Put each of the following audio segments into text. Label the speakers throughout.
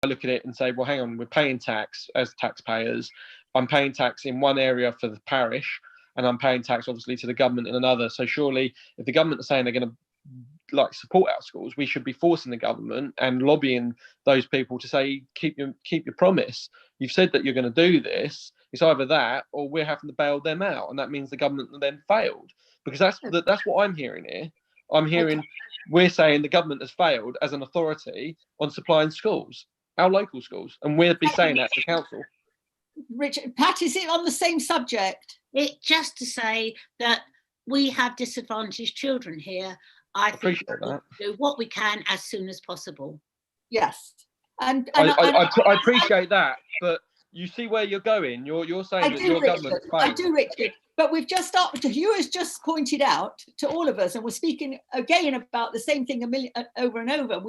Speaker 1: look at it and say, well, hang on, we're paying tax as taxpayers. I'm paying tax in one area for the parish, and I'm paying tax obviously to the government in another. So surely, if the government are saying they're going to support our schools, we should be forcing the government and lobbying those people to say, keep your promise. You've said that you're going to do this. It's either that or we're having to bail them out, and that means the government then failed. Because that's what I'm hearing here. I'm hearing we're saying the government has failed as an authority on supplying schools, our local schools, and we'll be saying that to the council.
Speaker 2: Richard, Pat, is it on the same subject?
Speaker 3: It just to say that we have disadvantaged children here. I think we do what we can as soon as possible.
Speaker 2: Yes, and
Speaker 1: I appreciate that, but you see where you're going. You're saying that your government failed.
Speaker 2: I do, Richard. But we've just Hugh has just pointed out to all of us, and we're speaking again about the same thing over and over.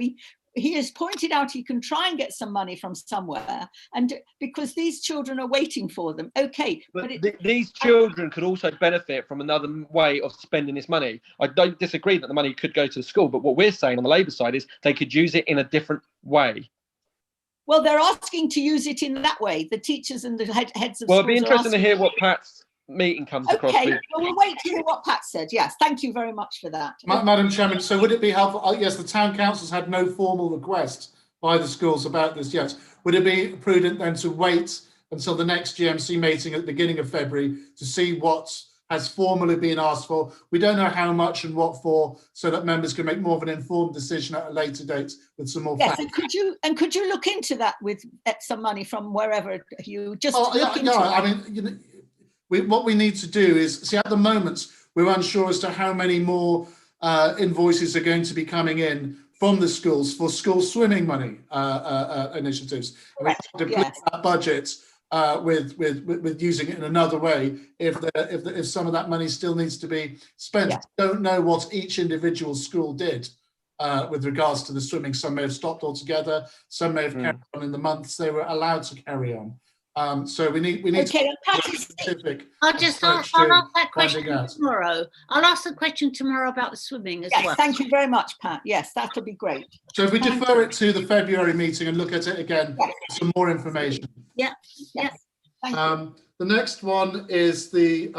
Speaker 2: He has pointed out he can try and get some money from somewhere, and because these children are waiting for them. Okay,
Speaker 1: but these children could also benefit from another way of spending this money. I don't disagree that the money could go to the school, but what we're saying on the Labour side is they could use it in a different way.
Speaker 2: Well, they're asking to use it in that way. The teachers and the heads of schools.
Speaker 1: Well, it'd be interesting to hear what Pat's meeting comes across.
Speaker 2: Okay, well, we'll wait to hear what Pat said. Yes, thank you very much for that.
Speaker 4: Madam Chairman, so would it be helpful? Yes, the town council's had no formal request by the schools about this yet. Would it be prudent then to wait until the next GMC meeting at the beginning of February to see what has formally been asked for? We don't know how much and what for, so that members can make more of an informed decision at a later date with some more facts.
Speaker 2: And could you look into that with some money from wherever you just
Speaker 4: I mean, what we need to do is, see, at the moment, we're unsure as to how many more invoices are going to be coming in from the schools for school swimming money initiatives.
Speaker 2: Correct.
Speaker 4: We have to deplete that budget with using it in another way if some of that money still needs to be spent.
Speaker 2: Yeah.
Speaker 4: We don't know what each individual school did with regards to the swimming. Some may have stopped altogether, some may have carried on in the months they were allowed to carry on. So we need
Speaker 2: okay,
Speaker 4: specific.
Speaker 3: I'll ask that question tomorrow. I'll ask the question tomorrow about the swimming as well.
Speaker 2: Thank you very much, Pat. Yes, that'll be great.
Speaker 4: So if we defer it to the February meeting and look at it again, some more information.
Speaker 3: Yeah.
Speaker 2: Thank you.
Speaker 4: The next one is the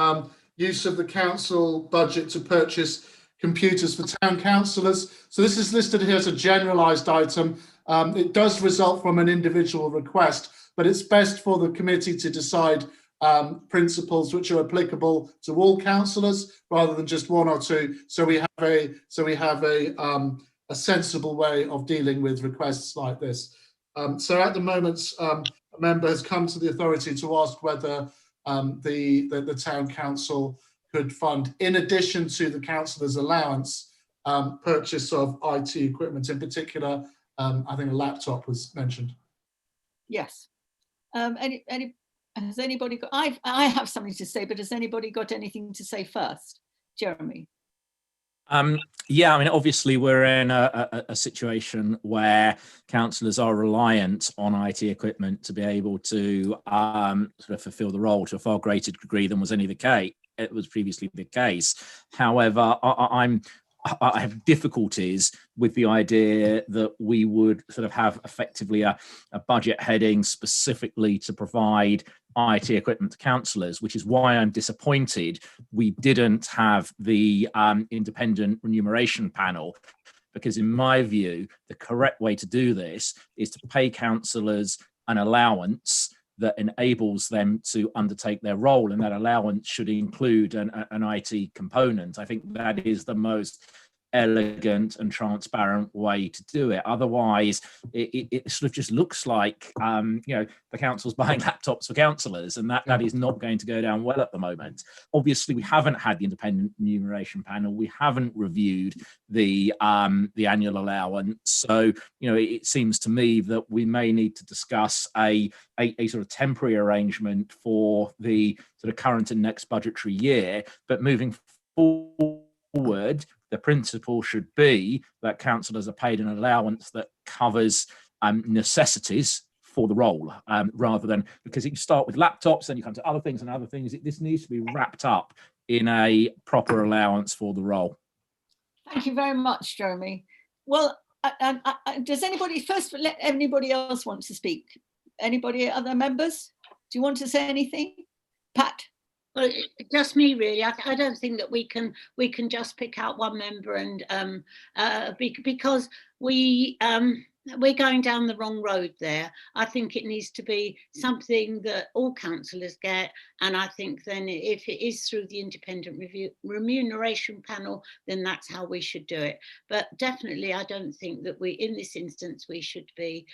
Speaker 4: use of the council budget to purchase computers for town councillors. So this is listed here as a generalised item. It does result from an individual request, but it's best for the committee to decide principles which are applicable to all councillors rather than just one or two. So we have a sensible way of dealing with requests like this. So at the moment, a member has come to the authority to ask whether the town council could fund, in addition to the councillor's allowance, purchase of IT equipment. In particular, I think a laptop was mentioned.
Speaker 2: Yes. Has anybody got? I have something to say, but has anybody got anything to say first? Jeremy.
Speaker 5: Yeah, I mean, obviously we're in a situation where councillors are reliant on IT equipment to be able to sort of fulfil the role to a far greater degree than was it was previously the case. However, I have difficulties with the idea that we would sort of have effectively a budget heading specifically to provide IT equipment to councillors, which is why I'm disappointed we didn't have the independent remuneration panel, because in my view, the correct way to do this is to pay councillors an allowance that enables them to undertake their role, and that allowance should include an IT component. I think that is the most elegant and transparent way to do it. Otherwise, it sort of just looks like the council's buying laptops for councillors, and that is not going to go down well at the moment. Obviously, we haven't had the independent remuneration panel. We haven't reviewed the annual allowance. So, it seems to me that we may need to discuss a sort of temporary arrangement for the sort of current and next budgetary year, but moving forward, the principle should be that councillors are paid an allowance that covers necessities for the role, rather than, because if you start with laptops, then you come to other things and other things. This needs to be wrapped up in a proper allowance for the role.
Speaker 2: Thank you very much, Jeremy. Well, does anybody first let anybody else want to speak? Anybody, other members? Do you want to say anything? Pat?
Speaker 3: Well, just me really. I don't think that we can just pick out one member and because we're going down the wrong road there. I think it needs to be something that all councillors get, and I think then if it is through the independent remuneration panel, then that's how we should do it. But definitely, I don't think that in this instance, we should be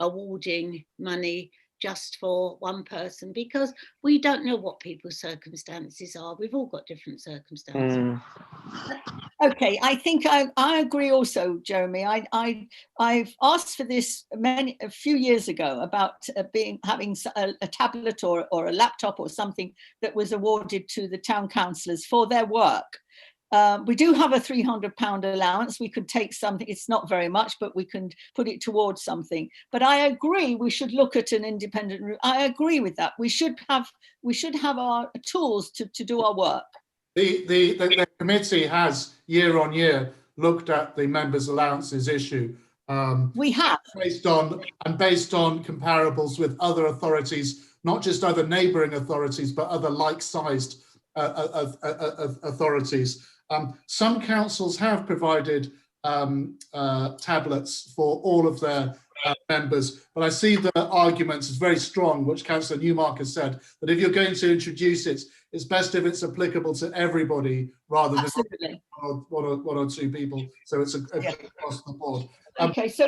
Speaker 3: awarding money just for one person, because we don't know what people's circumstances are. We've all got different circumstances.
Speaker 2: Okay, I think I agree also, Jeremy. I've asked for this a few years ago about having a tablet or a laptop or something that was awarded to the town councillors for their work. We do have a £300 allowance. We could take something, it's not very much, but we can put it towards something. But I agree we should look at an independent route. I agree with that. We should have our tools to do our work.
Speaker 4: The committee has year on year looked at the members' allowances issue.
Speaker 2: We have.
Speaker 4: Based on comparables with other authorities, not just other neighbouring authorities, but other like-sized authorities. Some councils have provided tablets for all of their members, but I see the argument is very strong, which Councillor Newmark has said, that if you're going to introduce it, it's best if it's applicable to everybody rather than one or two people. So it's across the board.
Speaker 2: Okay, so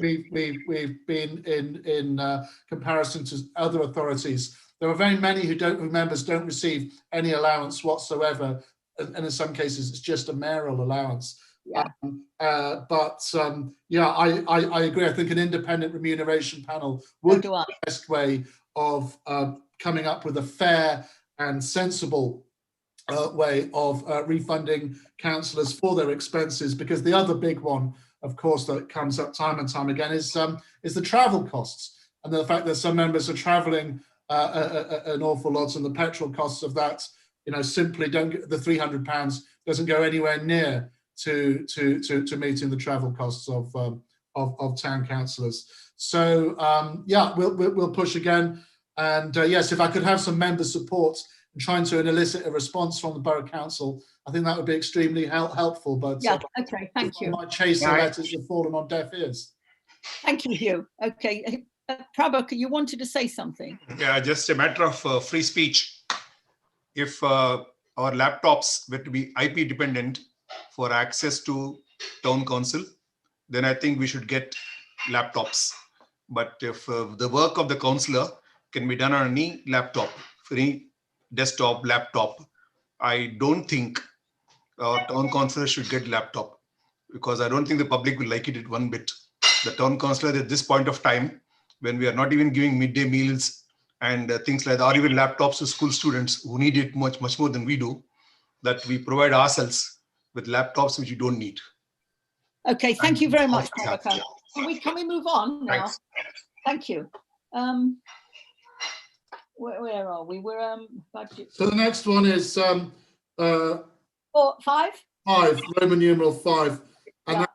Speaker 4: we've been in comparison to other authorities. There are very many who members don't receive any allowance whatsoever, and in some cases it's just a mayoral allowance.
Speaker 2: Yeah.
Speaker 4: I agree. I think an independent remuneration panel would be the best way of coming up with a fair and sensible way of refunding councillors for their expenses, because the other big one, of course, that comes up time and time again is the travel costs, and the fact that some members are travelling an awful lot, and the petrol costs of that, simply don't. The £300 doesn't go anywhere near to meeting the travel costs of town councillors. So we'll push again, and yes, if I could have some member support in trying to elicit a response from the borough council, I think that would be extremely helpful. But
Speaker 2: okay, thank you.
Speaker 4: My chaser letters have fallen on deaf ears.
Speaker 2: Thank you, Hugh. Okay, Prabhakar, you wanted to say something?
Speaker 6: Yeah, just a matter of free speech. If our laptops were to be IP dependent for access to town council, then I think we should get laptops. But if the work of the councillor can be done on any laptop, any desktop, laptop, I don't think our town councillor should get laptop, because I don't think the public will like it one bit. The town councillor at this point of time, when we are not even giving midday meals and things like that, or even laptops to school students who need it much more than we do, that we provide ourselves with laptops which you don't need.
Speaker 2: Okay, thank you very much, Prabhakar. Can we move on now?
Speaker 6: Thanks.
Speaker 2: Thank you. Where are we? We're budget.
Speaker 4: So the next one is
Speaker 2: 5.
Speaker 4: 5, Roman numeral 5, and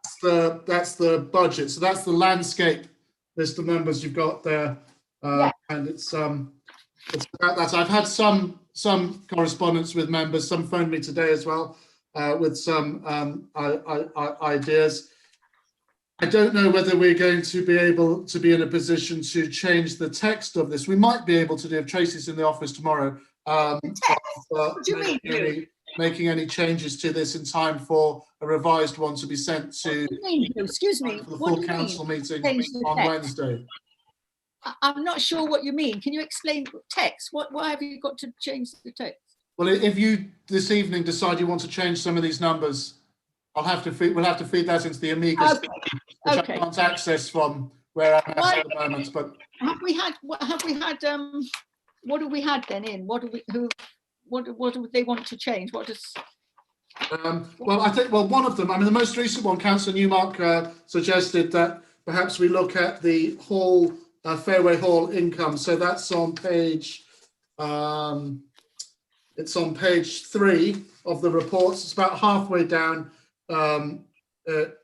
Speaker 4: that's the budget. So that's the landscape list of members you've got there, and it's about that. I've had some correspondence with members. Some phoned me today as well with some ideas. I don't know whether we're going to be able to be in a position to change the text of this. We might be able to do, if Tracy's in the office tomorrow,
Speaker 2: What do you mean?
Speaker 4: Making any changes to this in time for a revised one to be sent to
Speaker 2: Excuse me.
Speaker 4: for the full council meeting on Wednesday.
Speaker 2: I'm not sure what you mean. Can you explain text? Why have you got to change the text?
Speaker 4: Well, if you this evening decide you want to change some of these numbers, we'll have to feed that into the Amiga, which I can't access from where I'm at the moment. But
Speaker 2: what have we had then in? What do they want to change? What does?
Speaker 4: Well, I think one of them. I mean, the most recent one, Councillor Newmark suggested that perhaps we look at the hall, Fairway Hall income. So that's on page. It's on page 3 of the reports. It's about halfway down.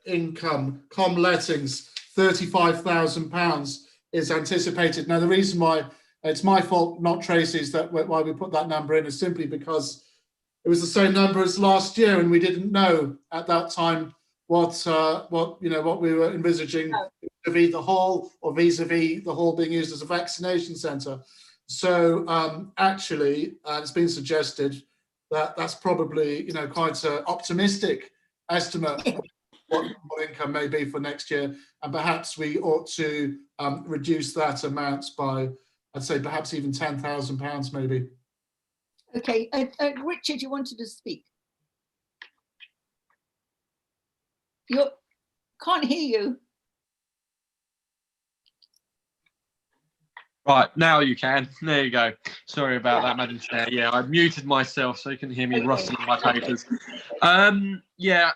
Speaker 4: income, com lettings, £35,000 is anticipated. Now, the reason why it's my fault, not Tracy's, that why we put that number in is simply because it was the same number as last year, and we didn't know at that time what we were envisaging vis-a-vis the hall, or vis-a-vis the hall being used as a vaccination centre. So actually, it's been suggested that that's probably quite an optimistic estimate of what income may be for next year, and perhaps we ought to reduce that amount by, I'd say, perhaps even £10,000 maybe.
Speaker 2: Okay, Richard, you wanted to speak. Can't hear you.
Speaker 1: Right, now you can. There you go. Sorry about that, Madam Chair. Yeah, I muted myself so you can hear me rustling my papers. Yeah,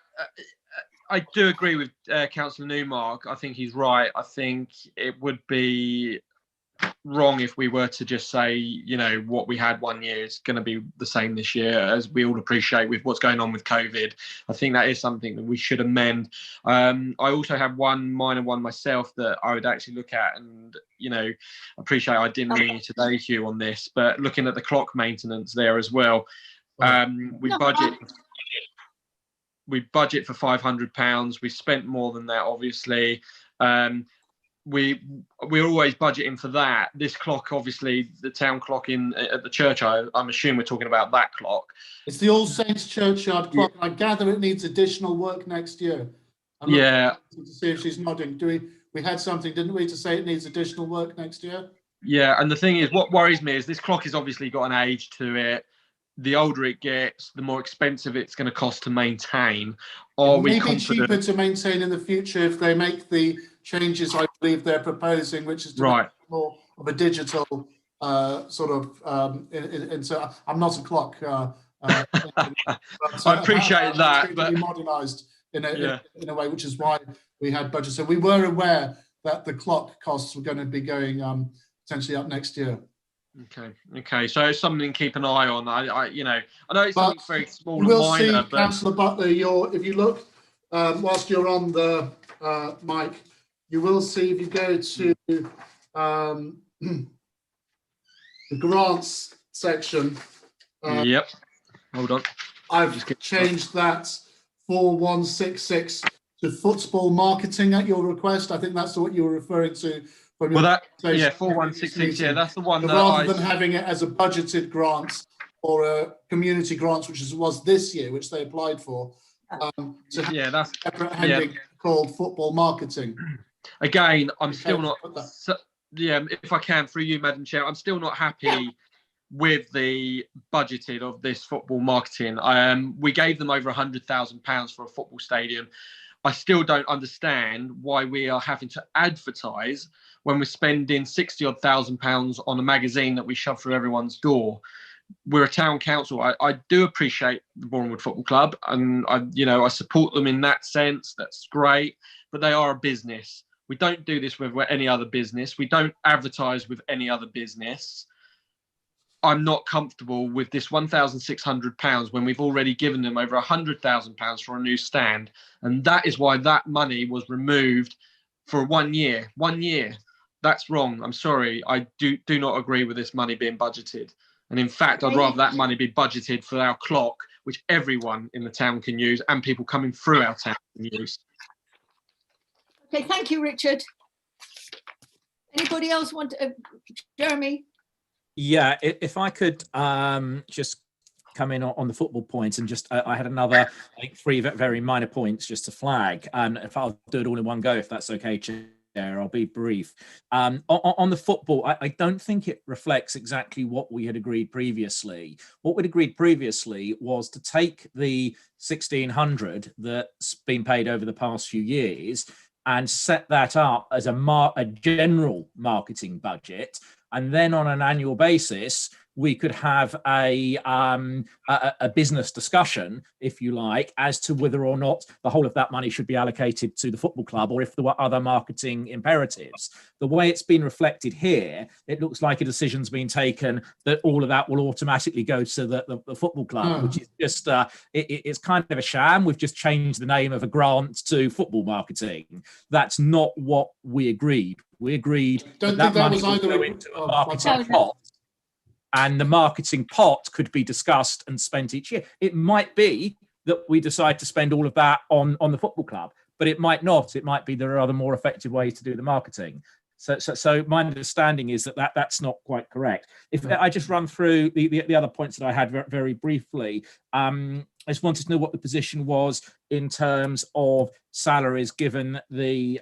Speaker 1: I do agree with Councillor Newmark. I think he's right. I think it would be wrong if we were to just say, what we had one year is going to be the same this year, as we all appreciate with what's going on with COVID. I think that is something that we should amend. I also have one minor one myself that I would actually look at, and appreciate I didn't ring you today, Hugh, on this, but looking at the clock maintenance there as well. We budget for £500. We spent more than that, obviously. We're always budgeting for that. This clock, obviously, the town clock at the church, I'm assuming we're talking about that clock.
Speaker 4: It's the All Saints churchyard clock. Yeah. I gather it needs additional work next year. To see if she's nodding. We had something, didn't we, to say it needs additional work next year?
Speaker 1: Yeah, and the thing is, what worries me is this clock has obviously got an age to it. The older it gets, the more expensive it's going to cost to maintain. Are we confident?
Speaker 4: Maybe cheaper to maintain in the future if they make the changes I believe they're proposing, which is to make more of a digital sort of. So I'm not a clock.
Speaker 1: I appreciate that, but
Speaker 4: modernised in a way, which is why we had budget. So we were aware that the clock costs were going to be going potentially up next year.
Speaker 1: Okay. So it's something to keep an eye on. I know it's something very small and
Speaker 4: minor.
Speaker 1: See,
Speaker 4: but Councillor Butler, if you look whilst you're on the mic, you will see if you go to the grants section.
Speaker 1: Yep. Hold on.
Speaker 4: I've changed that 4166 to football marketing at your request. I think that's what you were referring to.
Speaker 1: 4166. Yeah, that's the one.
Speaker 4: So rather than having it as a budgeted grant or a community grant, which was this year, which they applied for, that's a separate heading called football marketing.
Speaker 1: Again, I'm still not. If I can, through you, Madam Chair, I'm still not happy with the budgeted of this football marketing. We gave them over £100,000 for a football stadium. I still don't understand why we are having to advertise when we're spending £60,000 on a magazine that we shove through everyone's door. We're a town council. I do appreciate the Bournemouth Football Club, and I support them in that sense. That's great, but they are a business. We don't do this with any other business. We don't advertise with any other business. I'm not comfortable with this £1,600 when we've already given them over £100,000 for a new stand. And that is why that money was removed for 1 year. 1 year. That's wrong. I'm sorry. I do not agree with this money being budgeted. And in fact, I'd rather that money be budgeted for our clock, which everyone in the town can use and people coming through our town can use.
Speaker 2: Okay, thank you, Richard. Anybody else want to, Jeremy?
Speaker 5: Yeah, if I could just come in on the football points, and just I had another, I think, 3 very minor points just to flag. If I'll do it all in one go, if that's okay, Chair, I'll be brief. On the football, I don't think it reflects exactly what we had agreed previously. What we'd agreed previously was to take the 1,600 that's been paid over the past few years and set that up as a general marketing budget. And then on an annual basis, we could have a business discussion, if you like, as to whether or not the whole of that money should be allocated to the football club, or if there were other marketing imperatives. The way it's been reflected here, it looks like a decision's been taken that all of that will automatically go to the football club, which is just it's kind of a sham. We've just changed the name of a grant to football marketing. That's not what we agreed. We agreed that money would go into a marketing pot, and the marketing pot could be discussed and spent each year. It might be that we decide to spend all of that on the football club, but it might not. It might be there are other more effective ways to do the marketing. So my understanding is that's not quite correct. If I just run through the other points that I had very briefly, I just wanted to know what the position was in terms of salaries given the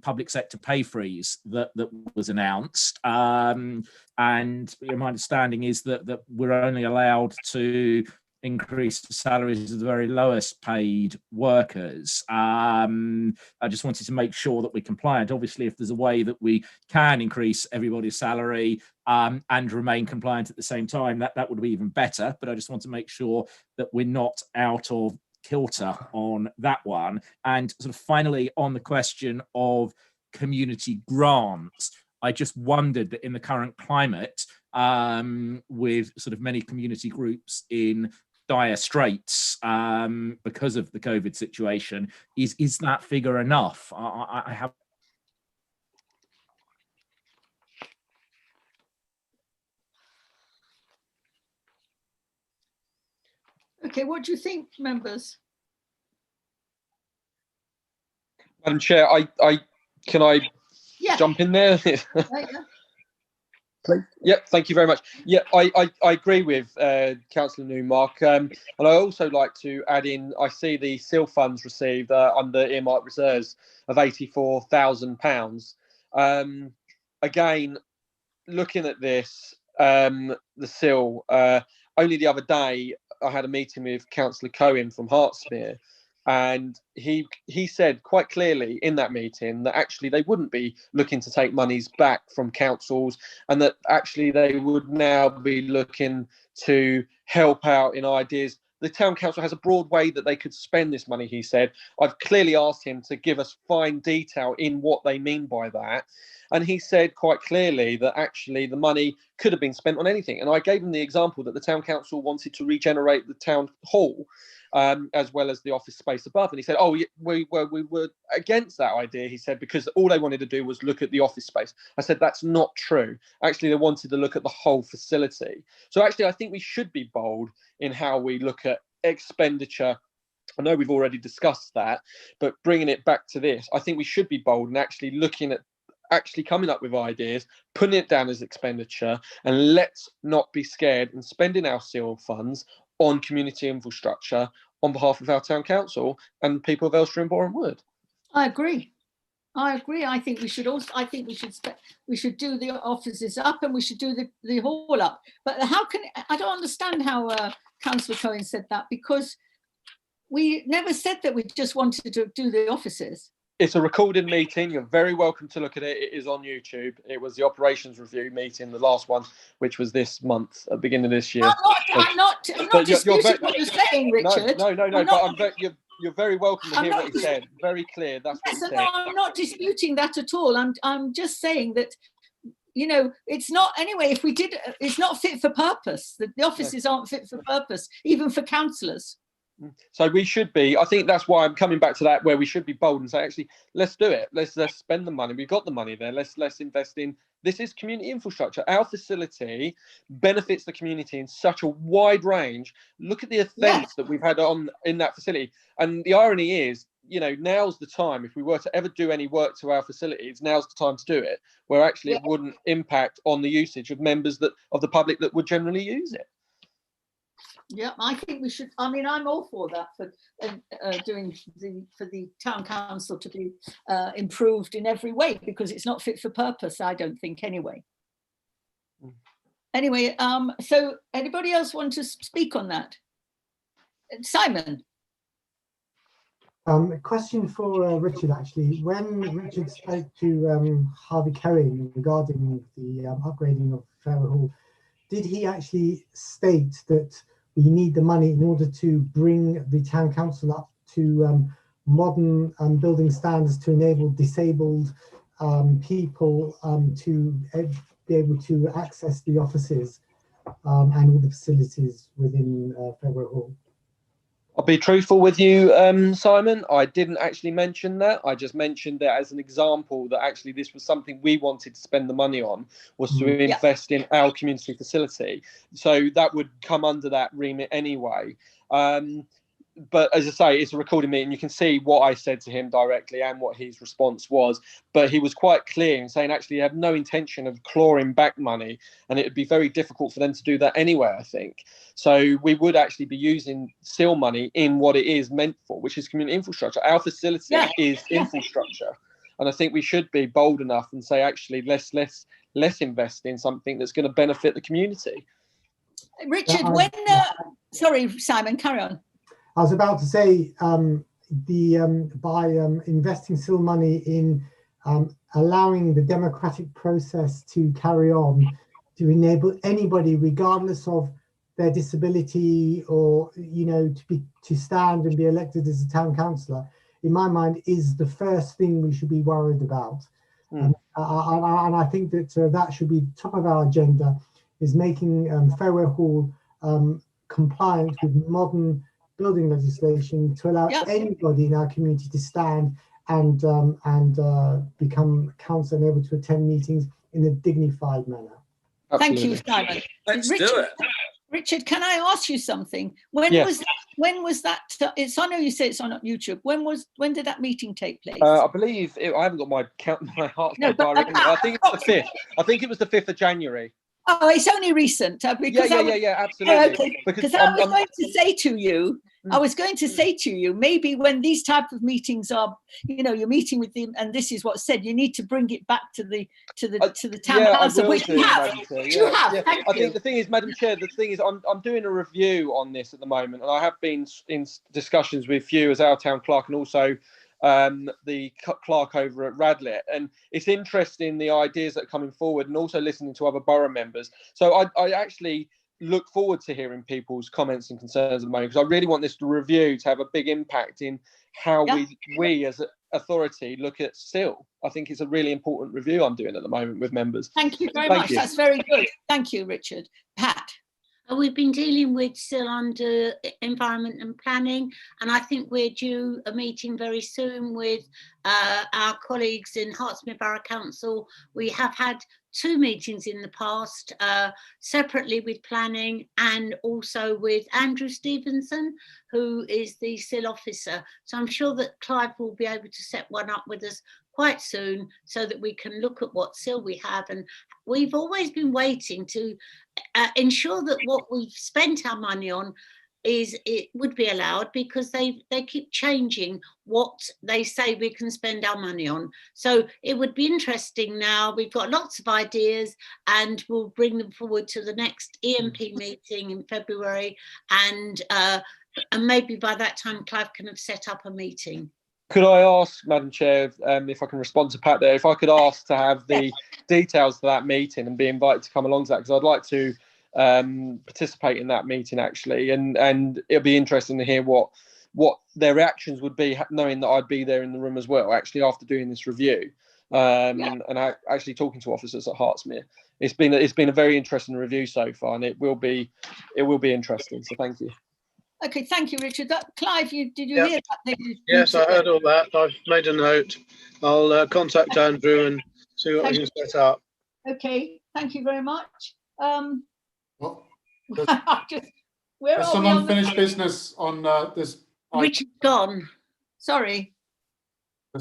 Speaker 5: public sector pay freeze that was announced. And my understanding is that we're only allowed to increase the salaries of the very lowest paid workers. I just wanted to make sure that we're compliant. Obviously, if there's a way that we can increase everybody's salary and remain compliant at the same time, that would be even better. But I just want to make sure that we're not out of kilter on that one. And sort of finally, on the question of community grants, I just wondered that in the current climate, with sort of many community groups in dire straits because of the COVID situation, is that figure enough? I have.
Speaker 2: Okay, what do you think, members?
Speaker 1: Madam Chair, can I jump in there? Yeah, thank you very much. Yeah, I agree with Councillor Newmark, and I also like to add in, I see the SIL funds received under earmarked reserves of £84,000. Again, looking at this, the SIL, only the other day I had a meeting with Councillor Cohen from Hertsmere, and he said quite clearly in that meeting that actually they wouldn't be looking to take monies back from councils, and that actually they would now be looking to help out in ideas. The town council has a broad way that they could spend this money, he said. I've clearly asked him to give us fine detail in what they mean by that. And he said quite clearly that actually the money could have been spent on anything. And I gave him the example that the town council wanted to regenerate the town hall, as well as the office space above. And he said, oh, we were against that idea, he said, because all they wanted to do was look at the office space. I said, that's not true. Actually, they wanted to look at the whole facility. So actually, I think we should be bold in how we look at expenditure. I know we've already discussed that, but bringing it back to this, I think we should be bold and actually looking at actually coming up with ideas, putting it down as expenditure, and let's not be scared and spending our SIL funds on community infrastructure on behalf of our town council and people of Elstree and Boreham Wood.
Speaker 2: I agree. I think we should also. I think we should do the offices up, and we should do the hall up. But how can I don't understand how Councillor Cohen said that, because we never said that we just wanted to do the offices.
Speaker 1: It's a recorded meeting. You're very welcome to look at it. It is on YouTube. It was the operations review meeting, the last one, which was this month, at the beginning of this year.
Speaker 2: I'm not disputing what you're saying, Richard.
Speaker 1: No. But you're very welcome to hear what he said. Very clear. That's what he said.
Speaker 2: No, I'm not disputing that at all. I'm just saying that, you know, it's not, anyway, if we did, it's not fit for purpose. The offices aren't fit for purpose, even for councillors.
Speaker 1: So we should be, I think that's why I'm coming back to that, where we should be bold and say, actually, let's do it. Let's spend the money. We've got the money there. Let's invest in, this is community infrastructure. Our facility benefits the community in such a wide range. Look at the events that we've had in that facility. And the irony is, you know, now's the time, if we were to ever do any work to our facilities, now's the time to do it, where actually it wouldn't impact on the usage of members of the public that would generally use it.
Speaker 2: Yeah, I think we should. I mean, I'm all for that, for for the town council to be improved in every way, because it's not fit for purpose, I don't think, anyway. Anyway, so anybody else want to speak on that? Simon.
Speaker 7: A question for Richard, actually. When Richard spoke to Harvey Cohen regarding the upgrading of Farrow Hall, did he actually state that we need the money in order to bring the town council up to modern building standards to enable disabled people to be able to access the offices and all the facilities within Fairway Hall?
Speaker 1: I'll be truthful with you, Simon. I didn't actually mention that. I just mentioned that as an example that actually this was something we wanted to spend the money on, was to invest in our community facility. So that would come under that remit anyway. But as I say, it's a recorded meeting. You can see what I said to him directly and what his response was. But he was quite clear in saying actually they have no intention of clawing back money, and it would be very difficult for them to do that anyway, I think. So we would actually be using SIL money in what it is meant for, which is community infrastructure. Our facility is infrastructure. And I think we should be bold enough and say, actually, let's invest in something that's going to benefit the community.
Speaker 2: Richard, sorry, Simon, carry on.
Speaker 7: I was about to say, by investing SIL money in allowing the democratic process to carry on, to enable anybody, regardless of their disability or, you know, to stand and be elected as a town councillor, in my mind, is the first thing we should be worried about. And I think that that should be top of our agenda, is making Fairway Hall compliant with modern building legislation to allow anybody in our community to stand and become councillor and able to attend meetings in a dignified manner.
Speaker 2: Thank you, Simon.
Speaker 5: Let's
Speaker 2: Richard,
Speaker 5: do it.
Speaker 2: Richard, can I ask you something? When was that? It's, I know you say it's on YouTube. When did that meeting take place?
Speaker 1: I believe I haven't got my heart diary. I think it's the 5th. I think it was the 5th of January.
Speaker 2: Oh, it's only recent. Because
Speaker 1: absolutely.
Speaker 2: Okay. Because I was going to say to you, maybe when these type of meetings are, you know, you're meeting with them, and this is what's said, you need to bring it back to the town council, which you have.
Speaker 1: I think the thing is, Madam Chair, I'm doing a review on this at the moment, and I have been in discussions with you as our town clerk and also the clerk over at Radlett, and it's interesting the ideas that are coming forward, and also listening to other borough members. So I actually look forward to hearing people's comments and concerns at the moment, because I really want this review to have a big impact in how we as an authority look at SIL. I think it's a really important review I'm doing at the moment with members.
Speaker 2: Thank you very much. That's very good. Thank you, Richard. Pat.
Speaker 3: We've been dealing with SIL under environment and planning, and I think we're due a meeting very soon with our colleagues in Hertsmere Borough Council. We have had 2 meetings in the past, separately with planning and also with Andrew Stevenson, who is the SIL officer. So I'm sure that Clive will be able to set one up with us quite soon, so that we can look at what SIL we have. And we've always been waiting to ensure that what we've spent our money on it would be allowed, because they keep changing what they say we can spend our money on. So it would be interesting now. We've got lots of ideas, and we'll bring them forward to the next EMP meeting in February, and maybe by that time Clive can have set up a meeting.
Speaker 1: Could I ask, Madam Chair, if I can respond to Pat there, if I could ask to have the details for that meeting and be invited to come along to that, because I'd like to participate in that meeting actually, and it'll be interesting to hear what their reactions would be, knowing that I'd be there in the room as well, actually, after doing this review, and actually talking to officers at Hertsmere. It's been a very interesting review so far, and it will be interesting. So thank you.
Speaker 2: Okay, thank you, Richard. Clive, did you hear that?
Speaker 8: Yes, I heard all that. I've made a note. I'll contact Andrew and see what we can set up.
Speaker 2: Okay, thank you very much.
Speaker 4: There's some unfinished business on this.
Speaker 3: Richard's gone.
Speaker 2: Sorry.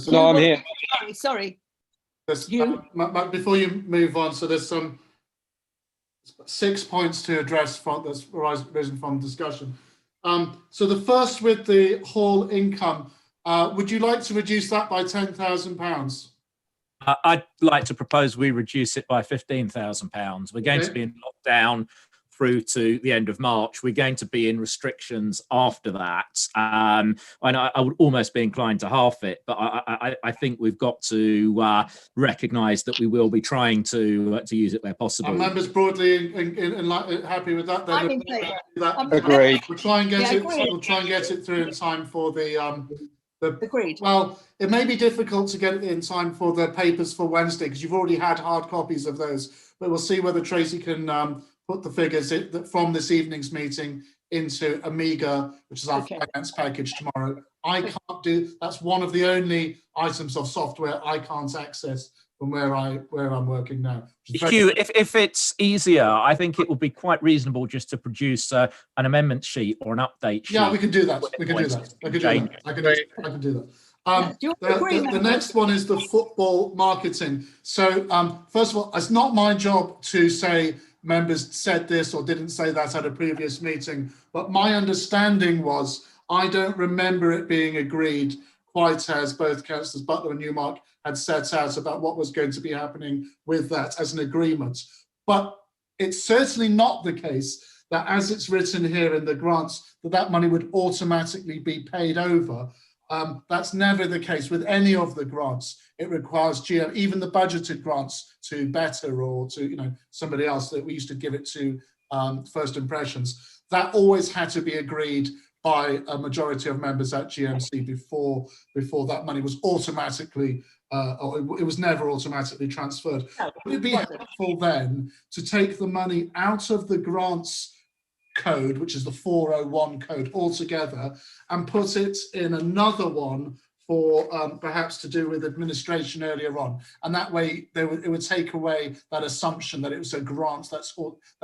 Speaker 1: No, I'm here.
Speaker 2: Sorry.
Speaker 4: Before you move on, so there's some 6 points to address that's arisen from discussion. So the first, with the hall income, would you like to reduce that by £10,000?
Speaker 5: I'd like to propose we reduce it by £15,000. We're going to be in lockdown through to the end of March. We're going to be in restrictions after that. And I would almost be inclined to half it, but I think we've got to recognise that we will be trying to use it where possible.
Speaker 4: Are members broadly happy with that? Then
Speaker 2: I'm in favour.
Speaker 1: Agreed.
Speaker 4: We'll try and get
Speaker 2: Yeah,
Speaker 4: it.
Speaker 2: agreed.
Speaker 4: We'll try and get it through in time for the
Speaker 2: Agreed.
Speaker 4: Well, it may be difficult to get it in time for the papers for Wednesday because you've already had hard copies of those. But we'll see whether Tracy can put the figures from this evening's meeting into Amiga, which is our finance package tomorrow. I can't do. That's one of the only items of software I can't access from where I'm working now.
Speaker 5: Hugh, if it's easier, I think it would be quite reasonable just to produce an amendment sheet or an update sheet.
Speaker 4: Yeah, we can do that. I can do that. I can do that. The next one is the football marketing. So first of all, it's not my job to say members said this or didn't say that at a previous meeting, but my understanding was I don't remember it being agreed quite as both Councillors Butler and Newmark had set out about what was going to be happening with that as an agreement. But it's certainly not the case that as it's written here in the grants, that money would automatically be paid over. That's never the case with any of the grants. It requires GM, even the budgeted grants to Better or to somebody else that we used to give it to First Impressions. That always had to be agreed by a majority of members at GMC before that money was automatically, or it was never automatically transferred. Would it be helpful then to take the money out of the grants code, which is the 401 code altogether, and put it in another one for perhaps to do with administration earlier on, and that way it would take away that assumption that it was a grant that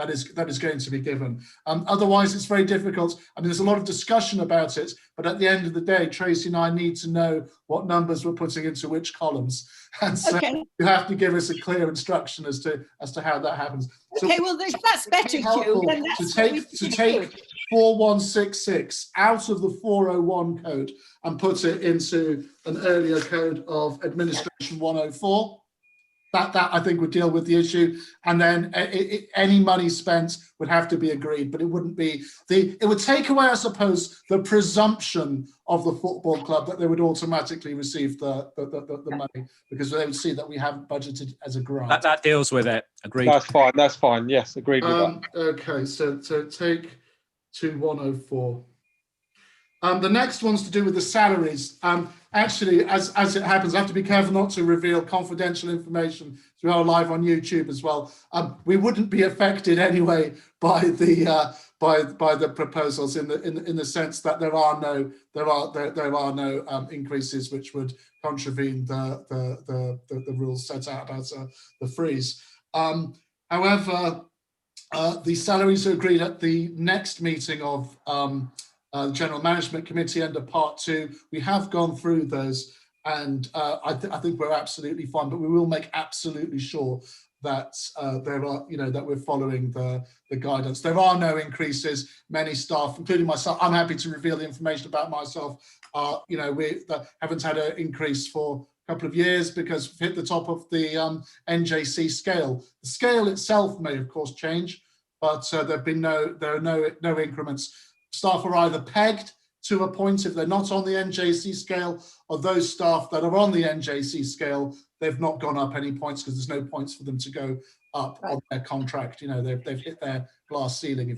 Speaker 4: is going to be given. Otherwise, it's very difficult. I mean, there's a lot of discussion about it, but at the end of the day, Tracy and I need to know what numbers we're putting into which columns, and so you have to give us a clear instruction as to how that happens.
Speaker 2: Okay, well, that's better, Hugh.
Speaker 4: To take 4166 out of the 401 code and put it into an earlier code of administration 104. That I think would deal with the issue, and then any money spent would have to be agreed, but it wouldn't be it would take away, I suppose, the presumption of the football club that they would automatically receive the money, because they would see that we haven't budgeted as a grant.
Speaker 5: That deals with it. Agreed.
Speaker 1: That's fine. Yes, agreed with that.
Speaker 4: Okay, so take to 104. The next one's to do with the salaries. Actually, as it happens, I have to be careful not to reveal confidential information through our live on YouTube as well. We wouldn't be affected anyway by the proposals in the sense that there are no increases which would contravene the rules set out about the freeze. However, the salaries are agreed at the next meeting of the General Management Committee under Part 2. We have gone through those, and I think we're absolutely fine, but we will make absolutely sure that there are, that we're following the guidance. There are no increases. Many staff, including myself, I'm happy to reveal the information about myself. We haven't had an increase for a couple of years because we've hit the top of the NJC scale. The scale itself may, of course, change, but there are no increments. Staff are either pegged to a point if they're not on the NJC scale, or those staff that are on the NJC scale, they've not gone up any points because there's no points for them to go up on their contract. They've hit their glass ceiling.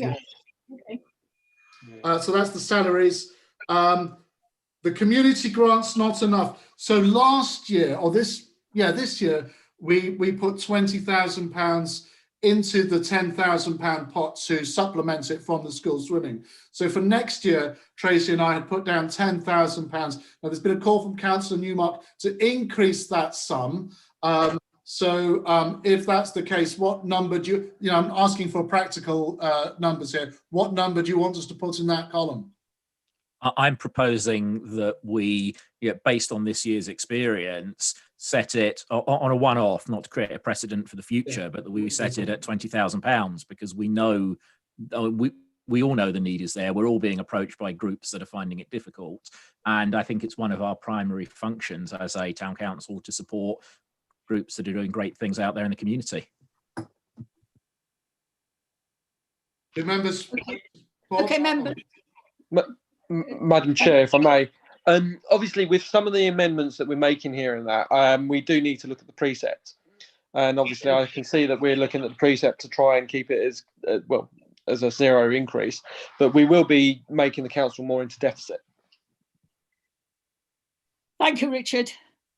Speaker 4: So that's the salaries. The community grants, not enough. So last year, or this year, we put £20,000 into the £10,000 pot to supplement it from the school swimming. So for next year, Tracy and I had put down £10,000. Now there's been a call from Councillor Newmark to increase that sum. So if that's the case, what number do you, I'm asking for practical numbers here. What number do you want us to put in that column?
Speaker 5: I'm proposing that we, based on this year's experience, set it on a one-off, not to create a precedent for the future, but that we set it at £20,000 because we know, we all know the need is there. We're all being approached by groups that are finding it difficult. And I think it's one of our primary functions as a town council to support groups that are doing great things out there in the community.
Speaker 4: The members.
Speaker 2: Okay, member.
Speaker 1: Madam Chair, if I may, obviously with some of the amendments that we're making here and that, we do need to look at the precept. And obviously I can see that we're looking at the precept to try and keep it as, well, as a zero increase, but we will be making the council more into deficit.
Speaker 2: Thank you, Richard.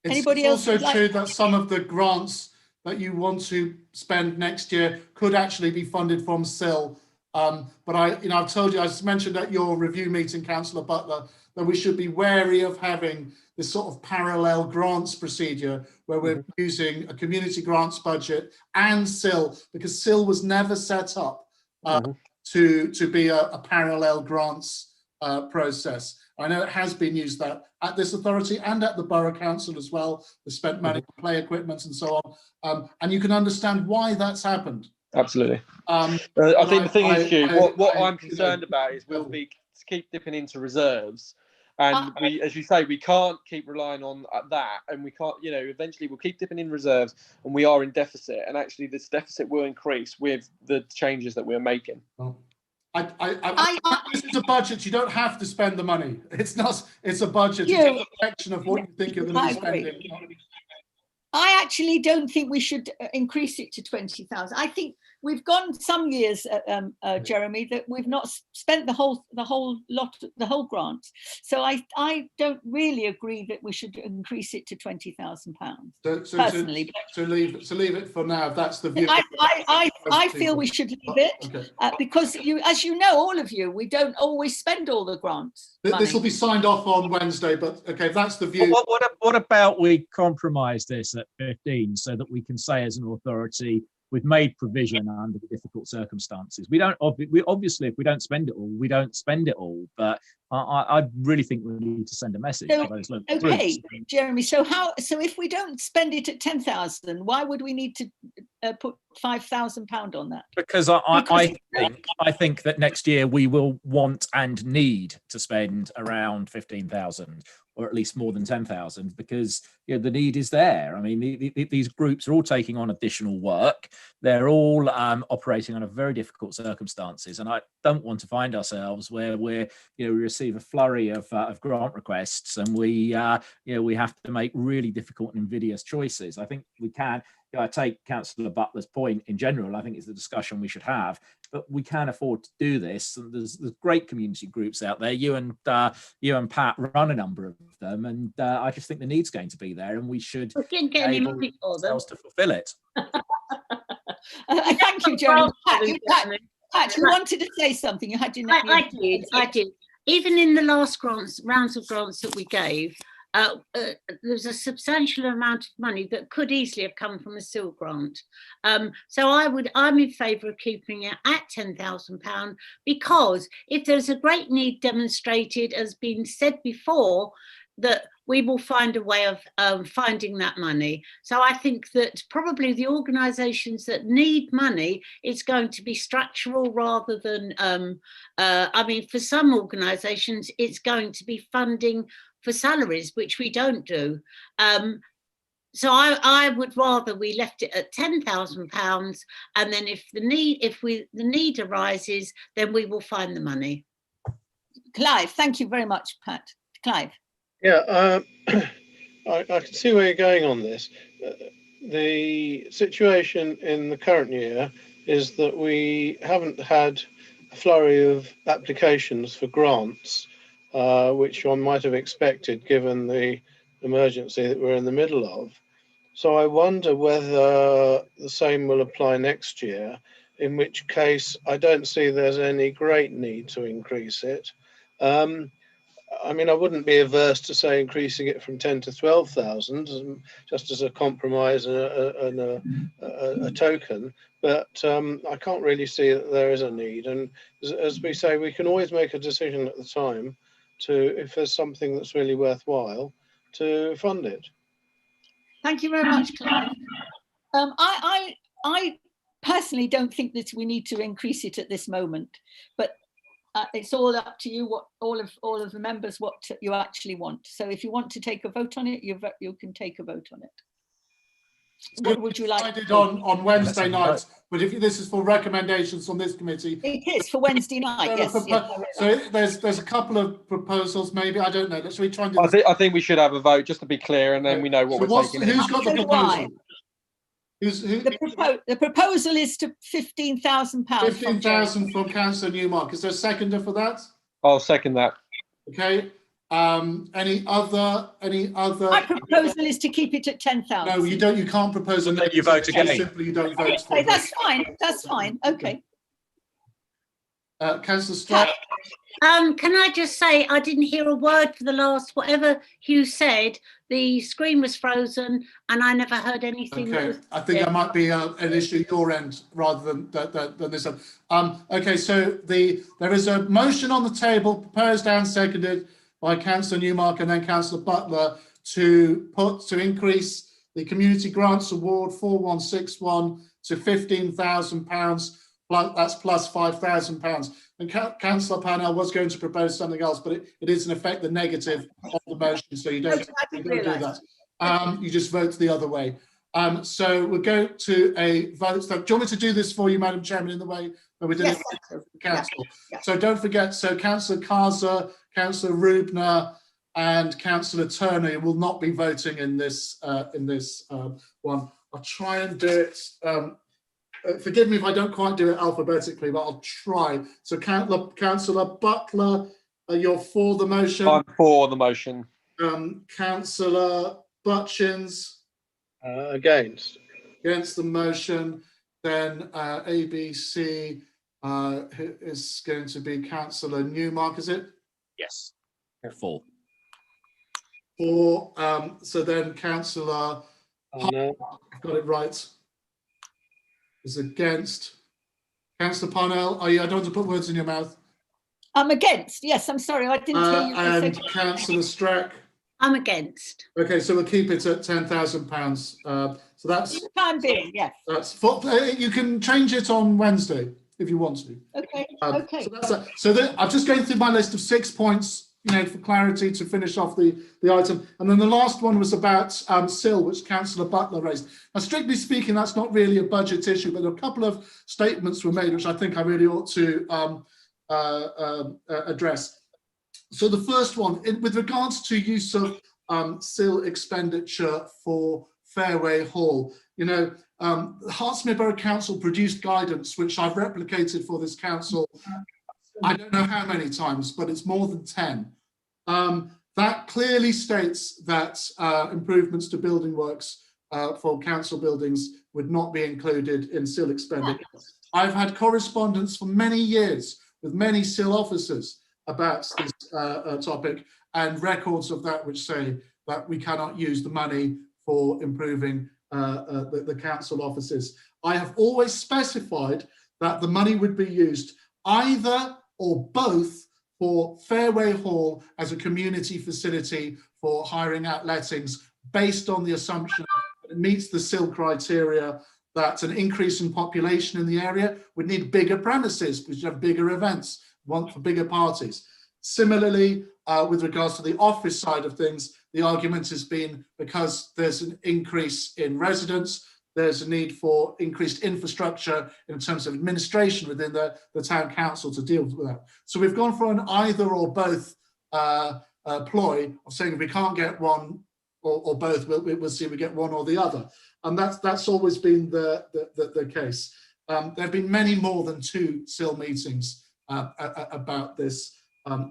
Speaker 4: It's also true that some of the grants that you want to spend next year could actually be funded from SIL. But I've told you, as mentioned at your review meeting, Councillor Butler, that we should be wary of having this sort of parallel grants procedure where we're using a community grants budget and SIL, because SIL was never set up to be a parallel grants process. I know it has been used that at this authority and at the Borough Council as well. They spent money on play equipment and so on. And you can understand why that's happened.
Speaker 1: Absolutely. I think the thing is, Hugh, what I'm concerned about is we'll keep dipping into reserves. And we, as you say, we can't keep relying on that. And we can't, eventually we'll keep dipping in reserves and we are in deficit. And actually this deficit will increase with the changes that we're making.
Speaker 4: This is a budget. You don't have to spend the money. It's not. It's a budget. It's a reflection of what you think you're going to be spending.
Speaker 2: I actually don't think we should increase it to 20,000. I think we've gone some years, Jeremy, that we've not spent the whole grant. So I don't really agree that we should increase it to £20,000 personally.
Speaker 4: So leave it for now. If that's the view.
Speaker 2: I feel we should leave it because as you know, all of you, we don't always spend all the grants.
Speaker 4: This will be signed off on Wednesday, but okay, if that's the view.
Speaker 5: What about we compromise this at 15 so that we can say as an authority we've made provision under the difficult circumstances. We obviously, if we don't spend it all, we don't spend it all. But I really think we need to send a message to those local groups.
Speaker 2: Jeremy. So if we don't spend it at 10,000, why would we need to put £5,000 on that?
Speaker 5: Because I think that next year we will want and need to spend around 15,000. Or at least more than 10,000, because the need is there. I mean, these groups are all taking on additional work. They're all operating under very difficult circumstances, and I don't want to find ourselves where we receive a flurry of grant requests and we have to make really difficult and invidious choices. I think we can. I take Councillor Butler's point in general. I think it's a discussion we should have, but we can afford to do this. And there's great community groups out there. You and Pat run a number of them, and I just think the need's going to be there, and we should
Speaker 3: be able
Speaker 5: to fulfil it.
Speaker 2: Thank you, Jeremy. Pat, you wanted to say something. You had your
Speaker 3: I did. Even in the last rounds of grants that we gave, there's a substantial amount of money that could easily have come from a SIL grant. So I'm in favour of keeping it at £10,000, because if there's a great need demonstrated, as been said before, that we will find a way of finding that money. So I think that probably the organisations that need money, it's going to be structural rather than, for some organisations, it's going to be funding for salaries, which we don't do. So I would rather we left it at £10,000, and then if the need arises, then we will find the money.
Speaker 2: Clive, thank you very much, Pat. Clive.
Speaker 8: Yeah, I can see where you're going on this. The situation in the current year is that we haven't had a flurry of applications for grants, which one might have expected given the emergency that we're in the middle of. So I wonder whether the same will apply next year, in which case I don't see there's any great need to increase it. I wouldn't be averse to say increasing it from 10 to 12,000 just as a compromise and a token, but I can't really see that there is a need. And as we say, we can always make a decision at the time if there's something that's really worthwhile, to fund it.
Speaker 2: Thank you very much, Clive. I personally don't think that we need to increase it at this moment, but it's all up to you, what all of the members, what you actually want. So if you want to take a vote on it, you can take a vote on it. What would you like?
Speaker 4: Decided on Wednesday night, but if this is for recommendations from this committee.
Speaker 2: It is for Wednesday night, yes.
Speaker 4: So there's a couple of proposals, maybe, I don't know. Let's we try and do this.
Speaker 1: I think we should have a vote just to be clear, and then we know what
Speaker 4: So
Speaker 1: we're taking.
Speaker 4: who's got the
Speaker 2: So do
Speaker 4: proposal?
Speaker 2: The proposal is to £15,000.
Speaker 4: 15,000 from Councillor Newmark. Is there a seconder for that?
Speaker 1: I'll second that.
Speaker 4: Okay. Any other?
Speaker 2: My proposal is to keep it at 10,000.
Speaker 4: No, you don't. You can't propose a.
Speaker 5: Then you vote
Speaker 4: So
Speaker 5: again.
Speaker 4: Simply, you don't vote for
Speaker 2: Okay,
Speaker 4: it.
Speaker 2: that's fine. That's fine. Okay.
Speaker 4: Councillor Strack.
Speaker 3: Can I just say, I didn't hear a word for the last, whatever Hugh said, the screen was frozen and I never heard anything. that
Speaker 4: Okay,
Speaker 3: was
Speaker 4: I think
Speaker 3: said.
Speaker 4: that might be an issue at your end rather than this one. Okay, so there is a motion on the table proposed and seconded by Councillor Newmark and then Councillor Butler to increase the Community Grants Award 4161 to £15,000. That's plus £5,000. And Councillor Parnell was going to propose something else, but it is in effect the negative of the motion, so you don't do that. You just vote the other way. So we'll go to a vote. Do you want me to do this for you, Madam Chairman, in the way that we did it for the council?
Speaker 2: Yeah.
Speaker 4: So don't forget, so Councillor Kaza, Councillor Rubner and Councillor Turner will not be voting in this one. I'll try and do it. Forgive me if I don't quite do it alphabetically, but I'll try. So Councillor Butler, you're for the motion.
Speaker 1: I'm for the motion.
Speaker 4: Councillor Butchins.
Speaker 8: Against.
Speaker 4: Against the motion. Then ABC is going to be Councillor Newmark, is it?
Speaker 5: Yes. Full.
Speaker 4: For so then Councillor,
Speaker 8: No.
Speaker 4: I've got it right, is against. Councillor Parnell, I don't want to put words in your mouth.
Speaker 2: I'm against. Yes, I'm sorry. I didn't hear you.
Speaker 4: And Councillor Strack.
Speaker 3: I'm against.
Speaker 4: Okay, so we'll keep it at £10,000. So that's
Speaker 2: For the time being, yes.
Speaker 4: you can change it on Wednesday if you want to.
Speaker 2: Okay.
Speaker 4: So that's that. So I'm just going through my list of 6 points, for clarity to finish off the item. And then the last one was about SIL, which Councillor Butler raised. Now, strictly speaking, that's not really a budget issue, but a couple of statements were made, which I think I really ought to address. So the first one, with regards to use of SIL expenditure for Fairway Hall, Hertsmere Borough Council produced guidance, which I've replicated for this council. I don't know how many times, but it's more than 10. That clearly states that improvements to building works for council buildings would not be included in SIL expenditure. I've had correspondence for many years with many SIL officers about this topic and records of that which say that we cannot use the money for improving the council offices. I have always specified that the money would be used either or both for Fairway Hall as a community facility for hiring out lettings based on the assumption that it meets the SIL criteria that an increase in population in the area would need bigger premises, because you have bigger events, want for bigger parties. Similarly, with regards to the office side of things, the argument has been because there's an increase in residents, there's a need for increased infrastructure in terms of administration within the town council to deal with that. So we've gone for an either or both ploy of saying if we can't get one or both, we'll see if we get one or the other. And that's always been the case. There have been many more than 2 SIL meetings about this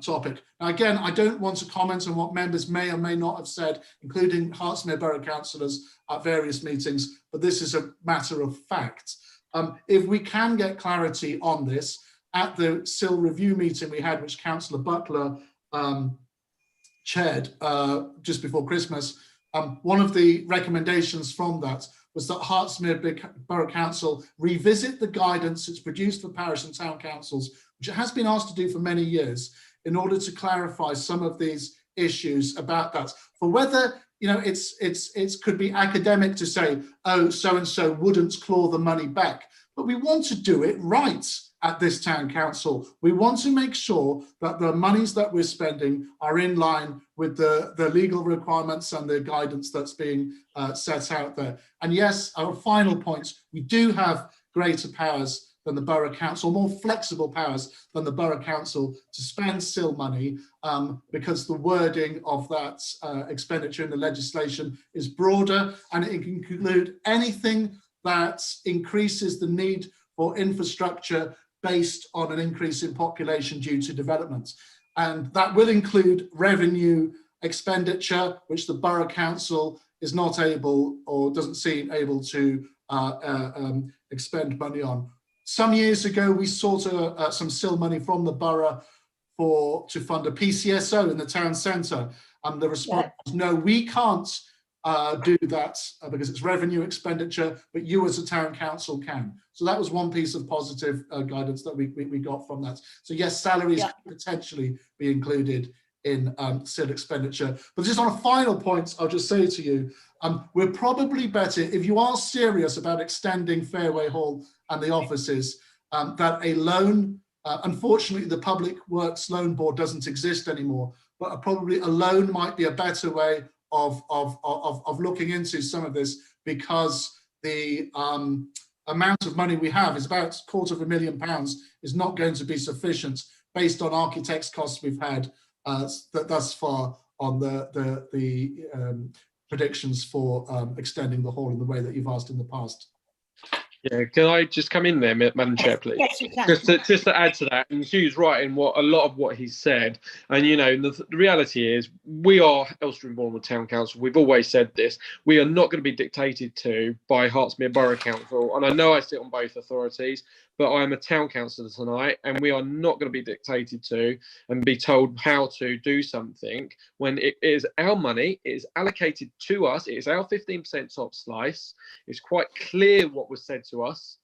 Speaker 4: topic. Now, again, I don't want to comment on what members may or may not have said, including Hertsmere Borough councillors at various meetings, but this is a matter of fact. If we can get clarity on this, at the SIL review meeting we had, which Councillor Butler chaired just before Christmas, one of the recommendations from that was that Hertsmere Borough Council revisit the guidance it's produced for parish and town councils, which it has been asked to do for many years, in order to clarify some of these issues about that. For whether, it could be academic to say, oh, so-and-so wouldn't claw the money back. but we want to do it right at this town council. We want to make sure that the monies that we're spending are in line with the legal requirements and the guidance that's being set out there. And yes, our final point, we do have greater powers than the Borough Council, more flexible powers than the Borough Council to spend SIL money, because the wording of that expenditure in the legislation is broader, and it can include anything that increases the need for infrastructure based on an increase in population due to development. And that will include revenue expenditure, which the Borough Council is not able or doesn't seem able to expend money on. Some years ago, we sought some SIL money from the borough to fund a PCSO in the town centre. And the response was, no, we can't do that because it's revenue expenditure, but you as a town council can. So that was one piece of positive guidance that we got from that. So yes, salaries can potentially be included in SIL expenditure. But just on a final point, I'll just say to you, we're probably better, if you are serious about extending Fairway Hall and the offices, that a loan, unfortunately the Public Works Loan Board doesn't exist anymore, but probably a loan might be a better way of looking into some of this, because the amount of money we have is about £250,000 is not going to be sufficient based on architects' costs we've had thus far on the predictions for extending the hall in the way that you've asked in the past.
Speaker 1: Yeah, can I just come in there, Madam Chair, please?
Speaker 2: Yes, you can.
Speaker 1: Just to add to that, and Hugh's right in a lot of what he said. And you know, the reality is, we are Elstree and Bournemouth Town Council. We've always said this. We are not going to be dictated to by Hertsmere Borough Council. And I know I sit on both authorities, but I'm a town councillor tonight, and we are not going to be dictated to and be told how to do something when it is our money, it is allocated to us, it is our 15% top slice. It's quite clear what was said to us,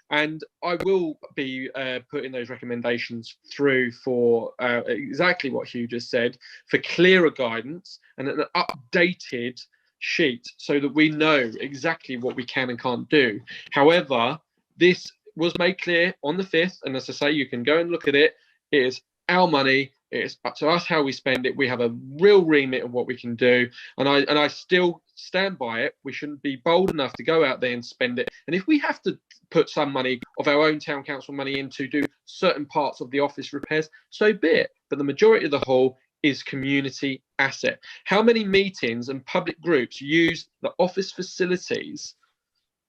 Speaker 1: and I will be putting those recommendations through for exactly what Hugh just said, for clearer guidance and an updated sheet so that we know exactly what we can and can't do. However, this was made clear on the 5th, and as I say, you can go and look at it. It is our money. It is up to us how we spend it. We have a real remit of what we can do, and I still stand by it. We shouldn't be bold enough to go out there and spend it. And if we have to put some money of our own town council money in to do certain parts of the office repairs, so be it. But the majority of the whole is community asset. How many meetings and public groups use the office facilities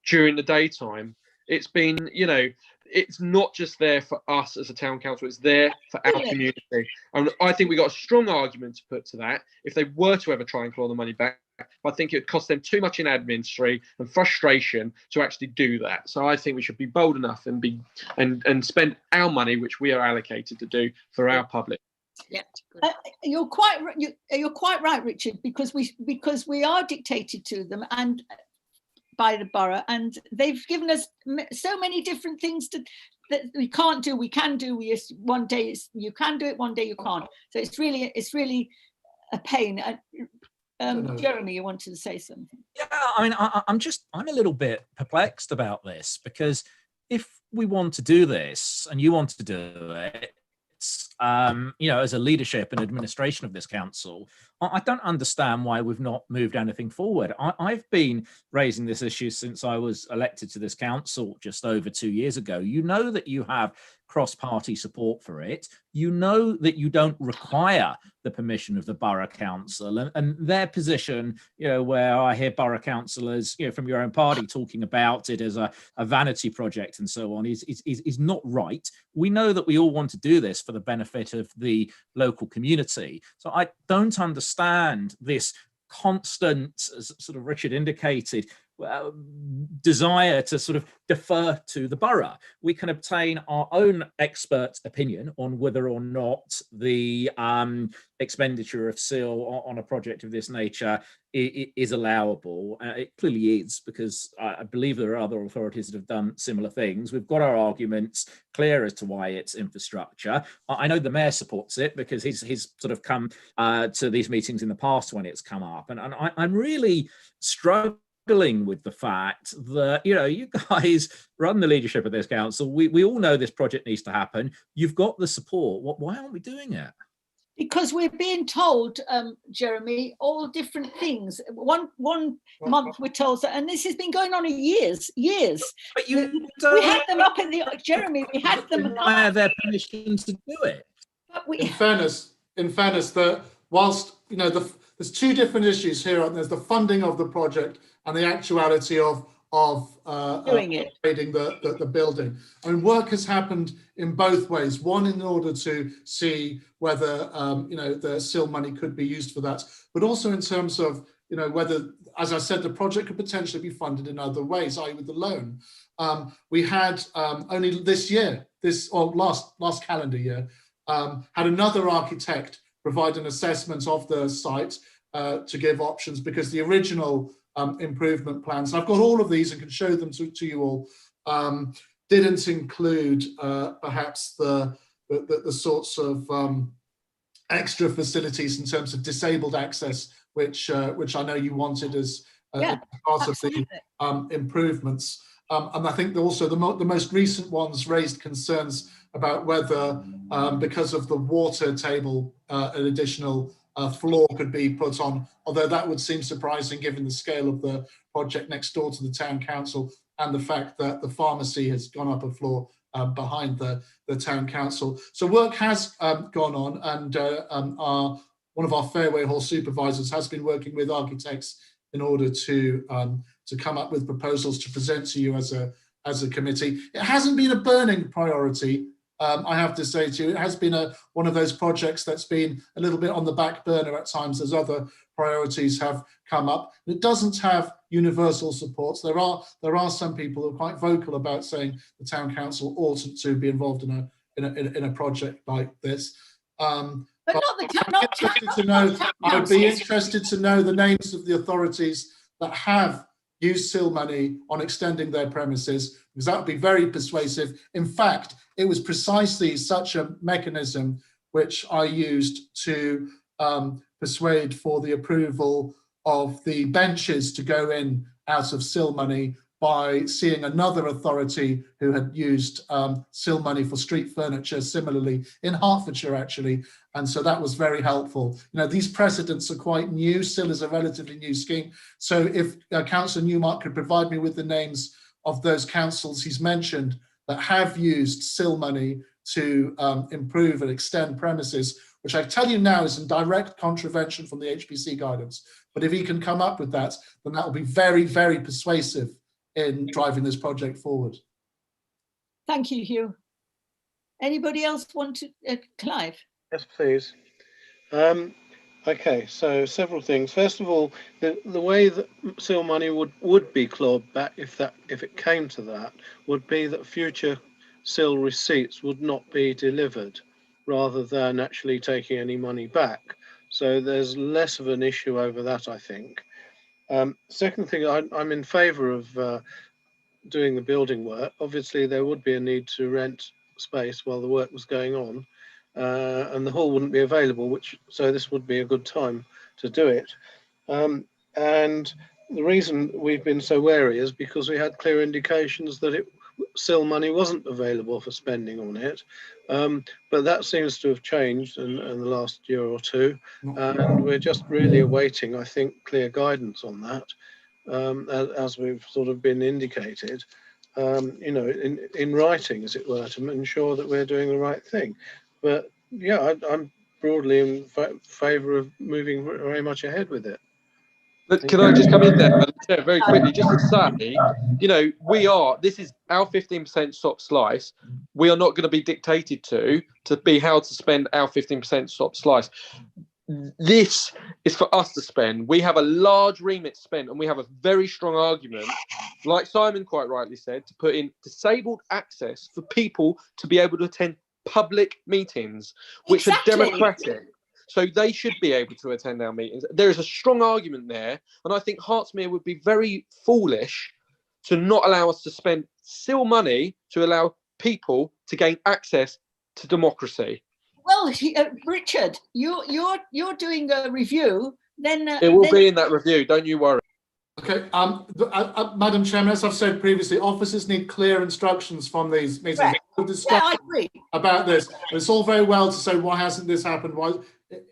Speaker 1: during the daytime? It's been, you know, it's not just there for us as a town council, it's there for our community. And I think we got a strong argument to put to that if they were to ever try and claw the money back. I think it would cost them too much in admin and frustration to actually do that. So I think we should be bold enough and spend our money, which we are allocated to do, for our public.
Speaker 3: Yeah,
Speaker 2: you're quite right, Richard, because we are dictated to them and by the borough, and they've given us so many different things that we can't do. We can do. One day you can do it, one day you can't. So it's really a pain. Jeremy, you wanted to say something?
Speaker 5: Yeah, I mean, I'm a little bit perplexed about this, because if we want to do this and you want to do it, you know, as a leadership and administration of this council, I don't understand why we've not moved anything forward. I've been raising this issue since I was elected to this council just over 2 years ago. You know that you have cross-party support for it. You know that you don't require the permission of the borough council, and their position, you know, where I hear borough councillors, you know, from your own party talking about it as a vanity project and so on, is not right. We know that we all want to do this for the benefit of the local community. So I don't understand this constant, as sort of Richard indicated, desire to sort of defer to the borough. We can obtain our own expert opinion on whether or not the expenditure of SIL on a project of this nature is allowable. It clearly is, because I believe there are other authorities that have done similar things. We've got our arguments clear as to why it's infrastructure. I know the mayor supports it because he's sort of come to these meetings in the past when it's come up, and I'm really struggling struggling with the fact that, you know, you guys run the leadership of this council. We all know this project needs to happen. You've got the support. Why aren't we doing it?
Speaker 2: Because we're being told, Jeremy, all different things. One month we're told that, and this has been going on years.
Speaker 5: But you
Speaker 2: We had them up in the, Jeremy, we had them.
Speaker 5: require their permission to do it.
Speaker 2: But we,
Speaker 4: In fairness, that whilst, you know, there's two different issues here. There's the funding of the project and the actuality of
Speaker 2: doing it.
Speaker 4: upgrading the building. I mean, work has happened in both ways. One, in order to see whether you know, the SIL money could be used for that, but also in terms of, you know, whether, as I said, the project could potentially be funded in other ways, i.e. with the loan. We had only this year, last calendar year, had another architect provide an assessment of the site to give options, because the original improvement plans, I've got all of these and can show them to you all, didn't include perhaps the sorts of extra facilities in terms of disabled access, which I know you wanted as part
Speaker 2: absolutely.
Speaker 4: of the improvements. And I think also the most recent ones raised concerns about whether, because of the water table, an additional floor could be put on, although that would seem surprising given the scale of the project next door to the town council and the fact that the pharmacy has gone up a floor behind the town council. So work has gone on, and one of our Fairway Hall supervisors has been working with architects in order to come up with proposals to present to you as a committee. It hasn't been a burning priority. I have to say to you, it has been one of those projects that's been a little bit on the back burner at times as other priorities have come up. It doesn't have universal support. There are some people who are quite vocal about saying the town council oughtn't to be involved in a project like this.
Speaker 2: But
Speaker 4: I would be interested to know the names of the authorities that have used SIL money on extending their premises, because that would be very persuasive. In fact, it was precisely such a mechanism which I used to persuade for the approval of the benches to go in out of SIL money, by seeing another authority who had used SIL money for street furniture similarly in Hertfordshire, actually. And so that was very helpful. You know, these precedents are quite new. SIL is a relatively new scheme. So if Councillor Newmark could provide me with the names of those councils he's mentioned that have used SIL money to improve and extend premises, which I tell you now is in direct contravention from the HPC guidance. But if he can come up with that, then that will be very, very persuasive in driving this project forward.
Speaker 2: Thank you, Hugh. Anybody else want to, Clive?
Speaker 8: Yes, please. Okay, so several things. First of all, the way that SIL money would be clawed back, if it came to that, would be that future SIL receipts would not be delivered, rather than actually taking any money back. So there's less of an issue over that, I think. Second thing, I'm in favour of doing the building work. Obviously, there would be a need to rent space while the work was going on, and the hall wouldn't be available, so this would be a good time to do it. And the reason we've been so wary is because we had clear indications that SIL money wasn't available for spending on it. But that seems to have changed in the last year or two, and we're just really awaiting, I think, clear guidance on that, as we've sort of been indicated, you know, in writing, as it were, to ensure that we're doing the right thing. But yeah, I'm broadly in favour of moving very much ahead with it.
Speaker 1: But can I just come in there very quickly, just to say, you know, this is our 15% stop slice. We are not going to be dictated to be how to spend our 15% stop slice. This is for us to spend. We have a large remit to spend, and we have a very strong argument, like Simon quite rightly said, to put in disabled access for people to be able to attend public meetings, which are democratic. So they should be able to attend our meetings. There is a strong argument there. And I think Hertsmere would be very foolish to not allow us to spend SIL money to allow people to gain access to democracy.
Speaker 2: Well, Richard, you're doing a review. Then
Speaker 1: it will be in that review. Don't you worry.
Speaker 4: Okay, Madam Chairman, as I've said previously, officers need clear instructions from these meetings.
Speaker 2: Correct.
Speaker 4: We've
Speaker 2: Yeah,
Speaker 4: discussed
Speaker 2: I agree.
Speaker 4: about this. It's all very well to say, why hasn't this happened? Why,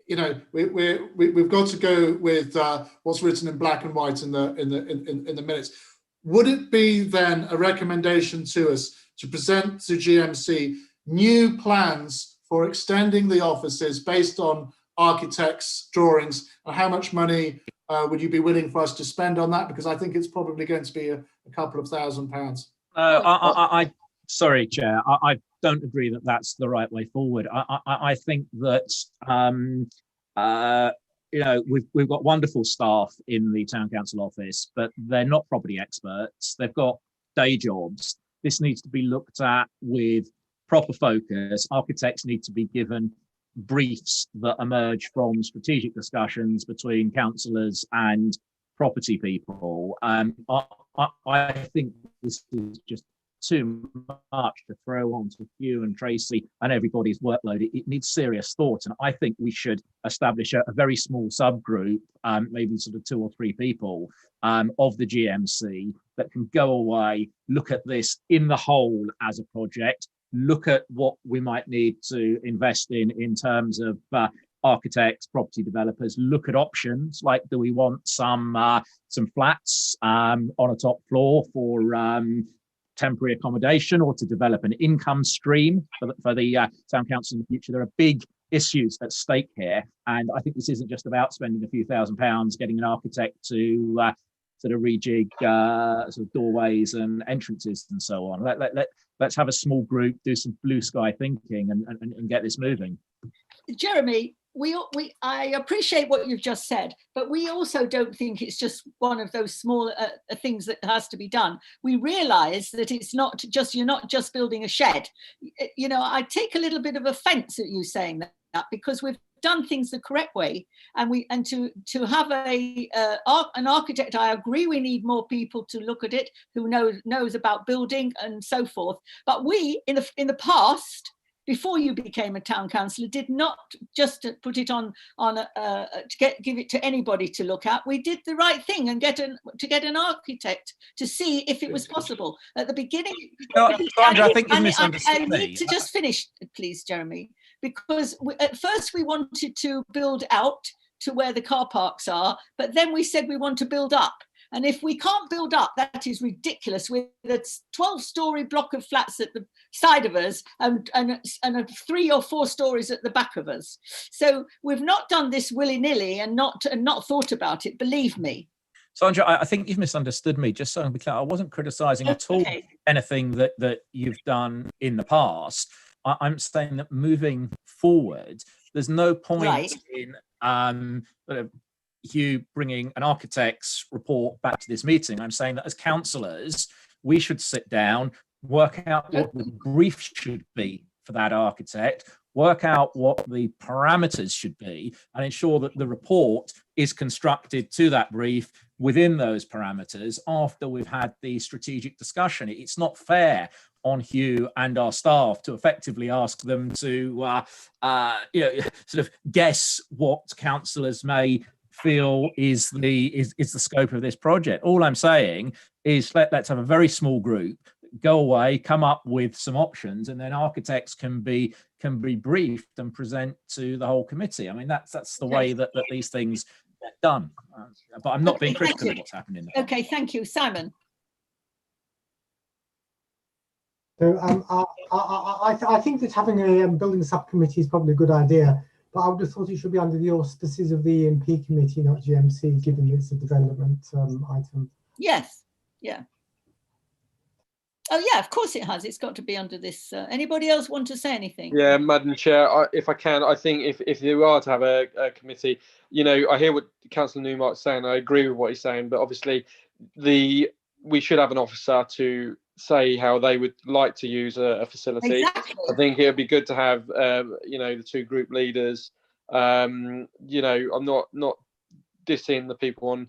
Speaker 4: you know, we've got to go with what's written in black and white in the minutes. Would it be then a recommendation to us to present to GMC new plans for extending the offices based on architects' drawings, and how much money would you be willing for us to spend on that? Because I think it's probably going to be a couple of £1,000s.
Speaker 5: Sorry, Chair. I don't agree that that's the right way forward. I think that you know, we've got wonderful staff in the town council office, but they're not property experts. They've got day jobs. This needs to be looked at with proper focus. Architects need to be given briefs that emerge from strategic discussions between councillors and property people. I think this is just too much to throw on to Hugh and Tracy and everybody's workload. It needs serious thought, and I think we should establish a very small subgroup, maybe sort of 2 or 3 people of the GMC that can go away, look at this in the whole as a project, look at what we might need to invest in terms of architects, property developers, look at options like, do we want some flats on a top floor for temporary accommodation, or to develop an income stream for the town council in the future? There are big issues at stake here, and I think this isn't just about spending a few £1,000s getting an architect to sort of rejig sort of doorways and entrances and so on. Let's have a small group, do some blue sky thinking, and get this moving.
Speaker 2: Jeremy, I appreciate what you've just said, but we also don't think it's just one of those small things that has to be done. We realise that it's not just, you're not just building a shed. You know, I take a little bit of offence at you saying that, because we've done things the correct way, and to have an architect, I agree we need more people to look at it who knows about building and so forth. But we in the past, before you became a town councillor, did not just put it on give it to anybody to look at. We did the right thing and get an architect to see if it was possible at the beginning.
Speaker 5: Sandra, I think you misunderstood me.
Speaker 2: I need to just finish, please, Jeremy, because at first we wanted to build out to where the car parks are, but then we said we want to build up. And if we can't build up, that is ridiculous, with a 12-storey block of flats at the side of us and 3 or 4 stories at the back of us. So we've not done this willy-nilly and not thought about it, believe me.
Speaker 5: Sandra, I think you've misunderstood me. Just so I'm clear, I wasn't criticising at all anything that you've done in the past. I'm saying that moving forward, there's no point in you bringing an architect's report back to this meeting. I'm saying that as councillors, we should sit down, work out what the brief should be for that architect, work out what the parameters should be, and ensure that the report is constructed to that brief within those parameters after we've had the strategic discussion. It's not fair on Hugh and our staff to effectively ask them to sort of guess what councillors may feel is the scope of this project. All I'm saying is let's have a very small group, go away, come up with some options, and then architects can be briefed and present to the whole committee. I mean, that's the way that these things get done. But I'm not being critical of what's happening there.
Speaker 2: Okay, thank you, Simon.
Speaker 7: So I think that having a building subcommittee is probably a good idea, but I would have thought it should be under the auspices of the EMP committee, not GMC, given it's a development item.
Speaker 2: Yes, yeah. Oh yeah, of course it has. It's got to be under this. Anybody else want to say anything?
Speaker 1: Yeah, Madam Chair, if I can, I think if you are to have a committee, you know, I hear what Councillor Newmark's saying. I agree with what he's saying, but obviously we should have an officer to say how they would like to use a facility.
Speaker 2: Exactly.
Speaker 1: I think it would be good to have, you know, the 2 group leaders. You know, I'm not dissing the people on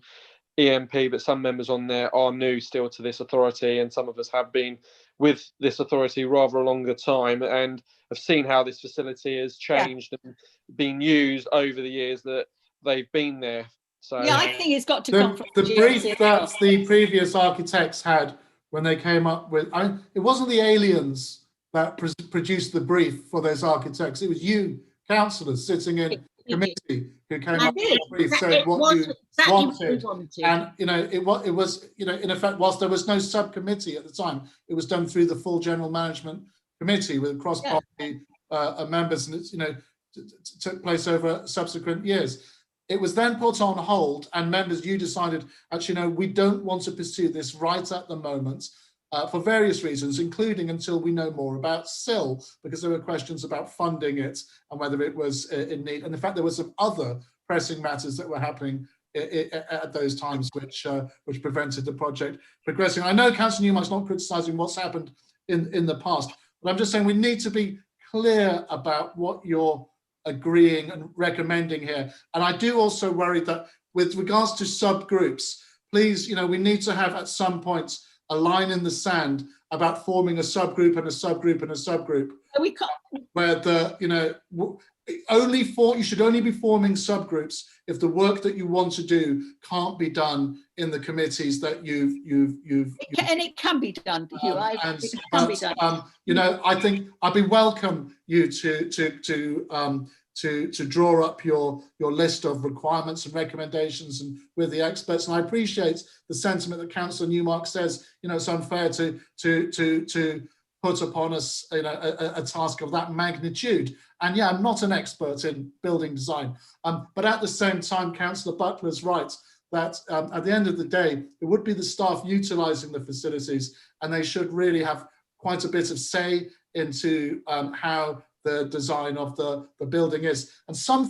Speaker 1: EMP, but some members on there are new still to this authority, and some of us have been with this authority rather a longer time and have seen how this facility has changed and been used over the years that they've been there. So
Speaker 2: Yeah, I think it's got to come from
Speaker 4: The brief
Speaker 2: GLC.
Speaker 4: that the previous architects had when they came up with, it wasn't the aliens that produced the brief for those architects. It was you, councillors, sitting in committee who came up with the brief, saying what you wanted. And it was in effect, whilst there was no subcommittee at the time, it was done through the full general management committee with cross-party members, and it's took place over subsequent years. It was then put on hold, and members, you decided, actually, no, we don't want to pursue this right at the moment for various reasons, including until we know more about SIL, because there were questions about funding it and whether it was in need. And in fact, there were some other pressing matters that were happening at those times, which prevented the project progressing. I know Councillor Newmark's not criticising what's happened in the past, but I'm just saying we need to be clear about what you're agreeing and recommending here. And I do also worry that with regards to subgroups, please, we need to have at some point a line in the sand about forming a subgroup and a subgroup and a subgroup.
Speaker 2: We can't.
Speaker 4: Where you should only be forming subgroups if the work that you want to do can't be done in the committees that
Speaker 2: And it can be done, Hugh. It can be done.
Speaker 4: I think I'd be welcome you to draw up your list of requirements and recommendations and with the experts. And I appreciate the sentiment that Councillor Newmark says, it's unfair to put upon us a task of that magnitude. And yeah, I'm not an expert in building design, but at the same time, Councillor Butler's right that at the end of the day, it would be the staff utilising the facilities, and they should really have quite a bit of say into how the design of the building is. And some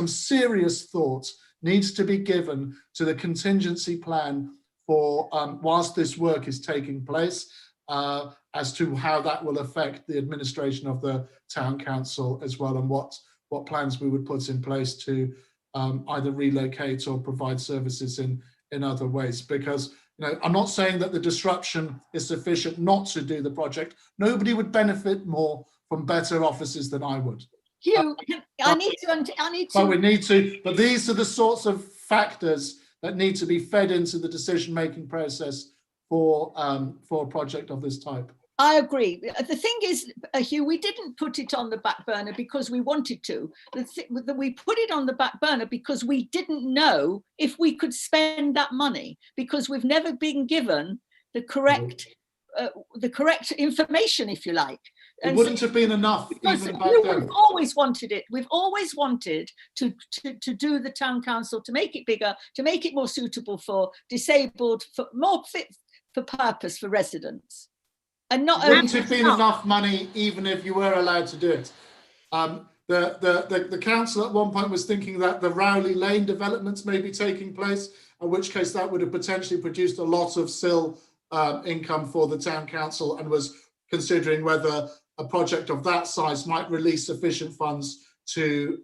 Speaker 4: serious thought needs to be given to the contingency plan for whilst this work is taking place, as to how that will affect the administration of the town council as well, and what plans we would put in place to either relocate or provide services in other ways. Because I'm not saying that the disruption is sufficient not to do the project. Nobody would benefit more from better offices than I would.
Speaker 2: Hugh, I need to.
Speaker 4: But we need to. But these are the sorts of factors that need to be fed into the decision-making process for a project of this type.
Speaker 2: I agree. The thing is, Hugh, we didn't put it on the back burner because we wanted to. We put it on the back burner because we didn't know if we could spend that money, because we've never been given the correct information, if you like.
Speaker 4: It wouldn't have been enough even back then.
Speaker 2: We've always wanted it. We've always wanted to do the town council, to make it bigger, to make it more suitable for disabled, for more fit for purpose for residents. And not only
Speaker 4: wouldn't have been enough money even if you were allowed to do it. The council at one point was thinking that the Rowley Lane developments may be taking place, in which case that would have potentially produced a lot of SIL income for the town council, and was considering whether a project of that size might release sufficient funds to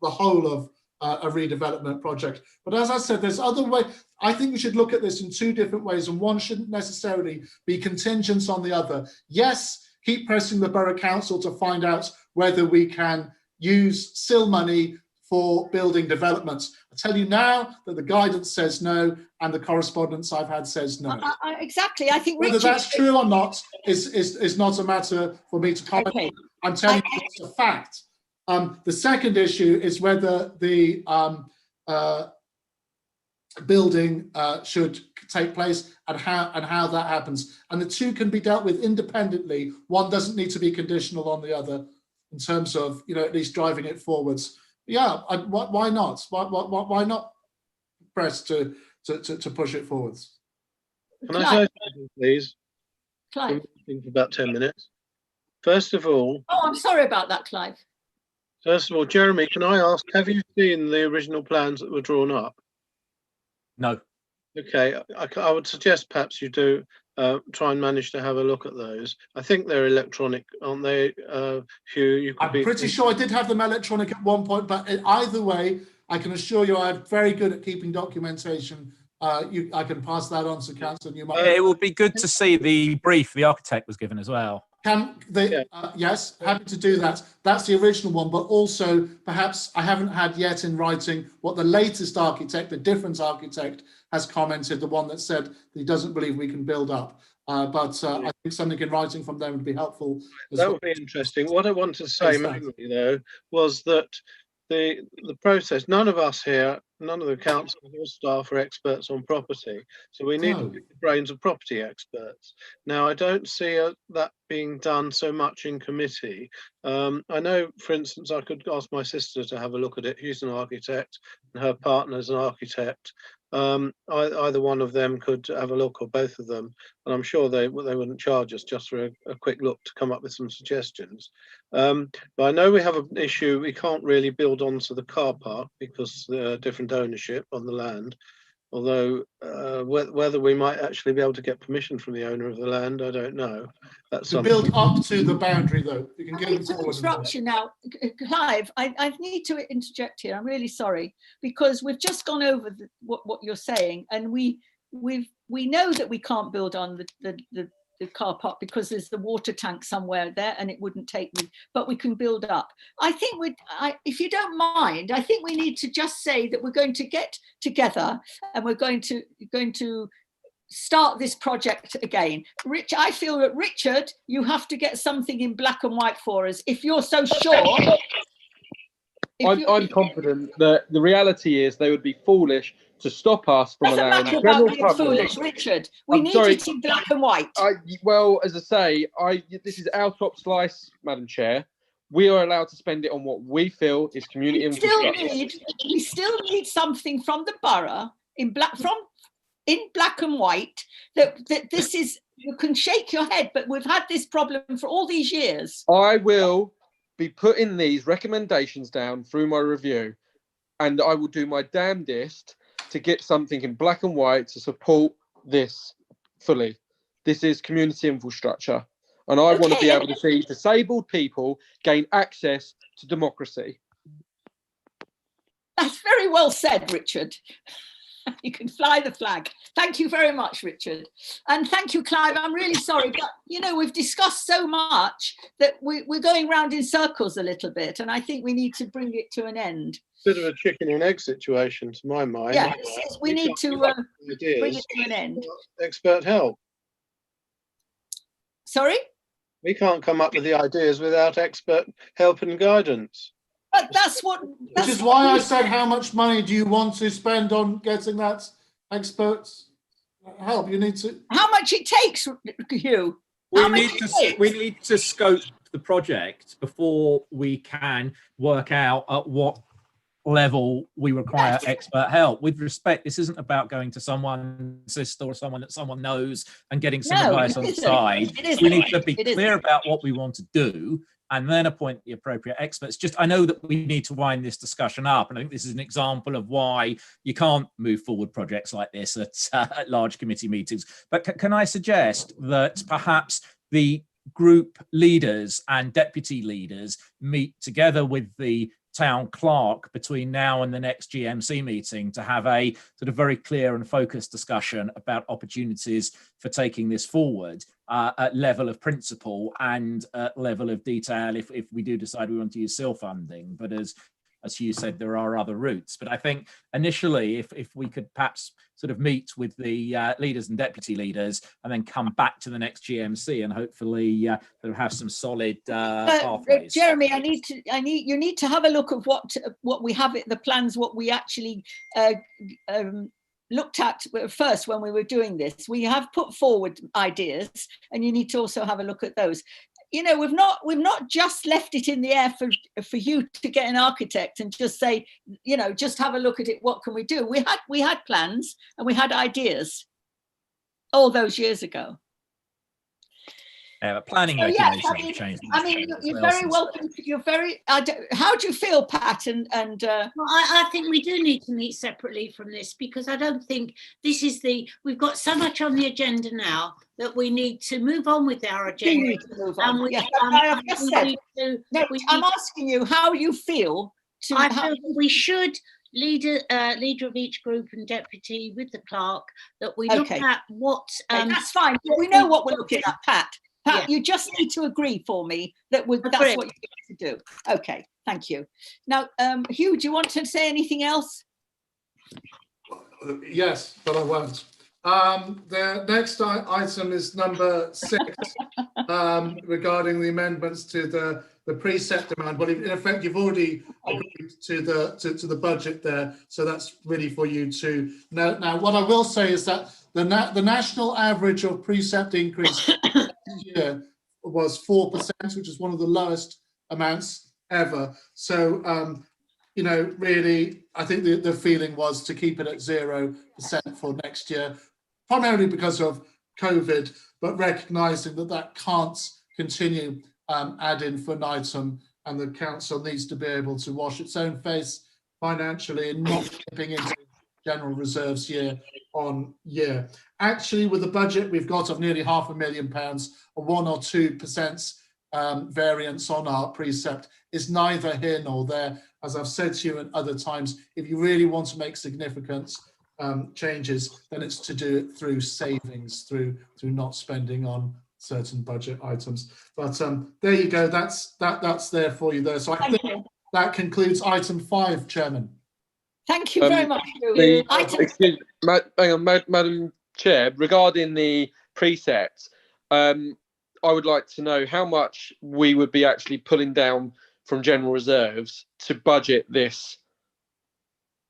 Speaker 4: the whole of a redevelopment project. But as I said, there's other ways. I think we should look at this in two different ways, and one shouldn't necessarily be contingent on the other. Yes, keep pressing the borough council to find out whether we can use SIL money for building developments. I tell you now that the guidance says no, and the correspondence I've had says no.
Speaker 2: Exactly. I think
Speaker 4: whether that's true or not is not a matter for me to comment. Okay. I'm telling you it's a fact. The second issue is whether the building should take place and how that happens. And the two can be dealt with independently. One doesn't need to be conditional on the other in terms of at least driving it forwards. Yeah, why not? Why not press to push it forwards?
Speaker 8: Can I say something, please?
Speaker 2: Clive.
Speaker 8: For about 10 minutes. First of all.
Speaker 2: Oh, I'm sorry about that, Clive.
Speaker 8: First of all, Jeremy, can I ask, have you seen the original plans that were drawn up?
Speaker 5: No. Okay,
Speaker 8: I would suggest perhaps you do try and manage to have a look at those. I think they're electronic, aren't they, Hugh?
Speaker 4: I'm pretty sure I did have them electronic at one point, but either way, I can assure you I'm very good at keeping documentation. I can pass that on to Councillor Newmark.
Speaker 5: It would be good to see the brief the architect was given as well.
Speaker 4: Can they?
Speaker 8: Yeah.
Speaker 4: Yes, happy to do that. That's the original one, but also perhaps I haven't had yet in writing what the latest architect, the different architect, has commented. The one that said that he doesn't believe we can build up. But I think something in writing from them would be helpful.
Speaker 8: That would be interesting. What I wanted to say mainly, though, was that the process. None of us here, none of the council or staff are experts on property, so we need the brains of property experts. Now, I don't see that being done so much in committee. I know, for instance, I could ask my sister to have a look at it. She's an architect, and her partner's an architect. Either one of them could have a look, or both of them, and I'm sure they wouldn't charge us just for a quick look to come up with some suggestions. But I know we have an issue. We can't really build onto the car park because different ownership on the land. Although whether we might actually be able to get permission from the owner of the land, I don't know. That's
Speaker 4: to build up to the boundary, though. You can
Speaker 2: I
Speaker 4: get
Speaker 2: need to interrupt you now, Clive. I need to interject here. I'm really sorry, because we've just gone over what you're saying, and we know that we can't build on the car park because there's the water tank somewhere there, and it wouldn't take me. But we can build up. I think if you don't mind, I think we need to just say that we're going to get together and we're going to start this project again. Rich, I feel that Richard, you have to get something in black and white for us if you're so sure.
Speaker 1: I'm confident that the reality is they would be foolish to stop us from allowing the general public.
Speaker 2: Foolish, Richard. We need it in black and white.
Speaker 1: Well, as I say, this is our top slice, Madam Chair. We are allowed to spend it on what we feel is community infrastructure.
Speaker 2: We still need something from the borough in black and white. That this is. You can shake your head, but we've had this problem for all these years.
Speaker 1: I will be putting these recommendations down through my review, and I will do my damnedest to get something in black and white to support this fully. This is community infrastructure, and I want to be able to see disabled people gain access to democracy.
Speaker 2: That's very well said, Richard. You can fly the flag. Thank you very much, Richard. And thank you, Clive. I'm really sorry, but we've discussed so much that we're going round in circles a little bit, and I think we need to bring it to an end.
Speaker 8: Bit of a chicken and egg situation, to my mind.
Speaker 2: Yeah, we need to bring it to an end.
Speaker 8: Expert help.
Speaker 2: Sorry?
Speaker 8: We can't come up with the ideas without expert help and guidance.
Speaker 2: But
Speaker 4: which is why I said, how much money do you want to spend on getting that experts help? You need to.
Speaker 2: How much it takes, Hugh?
Speaker 5: We need to scope the project before we can work out at what level we require expert help. With respect, this isn't about going to someone's sister or someone that someone knows and getting some advice on the side. We need to be clear about what we want to do and then appoint the appropriate experts. I know that we need to wind this discussion up, and I think this is an example of why you can't move forward projects like this at large committee meetings. But can I suggest that perhaps the group leaders and deputy leaders meet together with the town clerk between now and the next GMC meeting to have a sort of very clear and focused discussion about opportunities for taking this forward at level of principle and at level of detail if we do decide we want to use SIL funding. But as Hugh said, there are other routes. But I think initially, if we could perhaps sort of meet with the leaders and deputy leaders and then come back to the next GMC and hopefully sort of have some solid pathways.
Speaker 2: Jeremy, you need to have a look at what we have, the plans, what we actually looked at first when we were doing this. We have put forward ideas, and you need to also have a look at those. We've not just left it in the air for you to get an architect and just say, just have a look at it. What can we do? We had plans and we had ideas all those years ago.
Speaker 5: Planning regulations have changed.
Speaker 2: You're very welcome. How do you feel, Pat? And
Speaker 3: well, I think we do need to meet separately from this, because I don't think this is we've got so much on the agenda now that we need to move on with our agenda.
Speaker 2: I'm asking you how you feel.
Speaker 3: I feel that we should, leader of each group and deputy with the clerk, that we look at what.
Speaker 2: That's fine. We know what we're looking at, Pat. Pat, you just need to agree for me that that's
Speaker 3: Agree.
Speaker 2: what you're going to do. Okay, thank you. Now, Hugh, do you want to say anything else?
Speaker 4: Yes, but I won't. The next item is number 6, regarding the amendments to the precept demand. Well, in effect, you've already agreed to the budget there, so that's really for you to know. Now, what I will say is that the national average of precept increase this year was 4%, which is one of the lowest amounts ever. So, you know, really, I think the feeling was to keep it at 0% for next year, primarily because of COVID, but recognising that can't continue ad infinitum, and the council needs to be able to wash its own face financially and not slipping into general reserves year on year. Actually, with the budget we've got of nearly £500,000, a 1 or 2% variance on our precept is neither here nor there. As I've said to you at other times, if you really want to make significant changes, then it's to do it through savings, through not spending on certain budget items. But there you go. That's there for you there. So I think that concludes item 5, Chairman.
Speaker 2: Thank you very much.
Speaker 1: Excuse me, hang on, Madam Chair, regarding the precepts, I would like to know how much we would be actually pulling down from general reserves to budget this.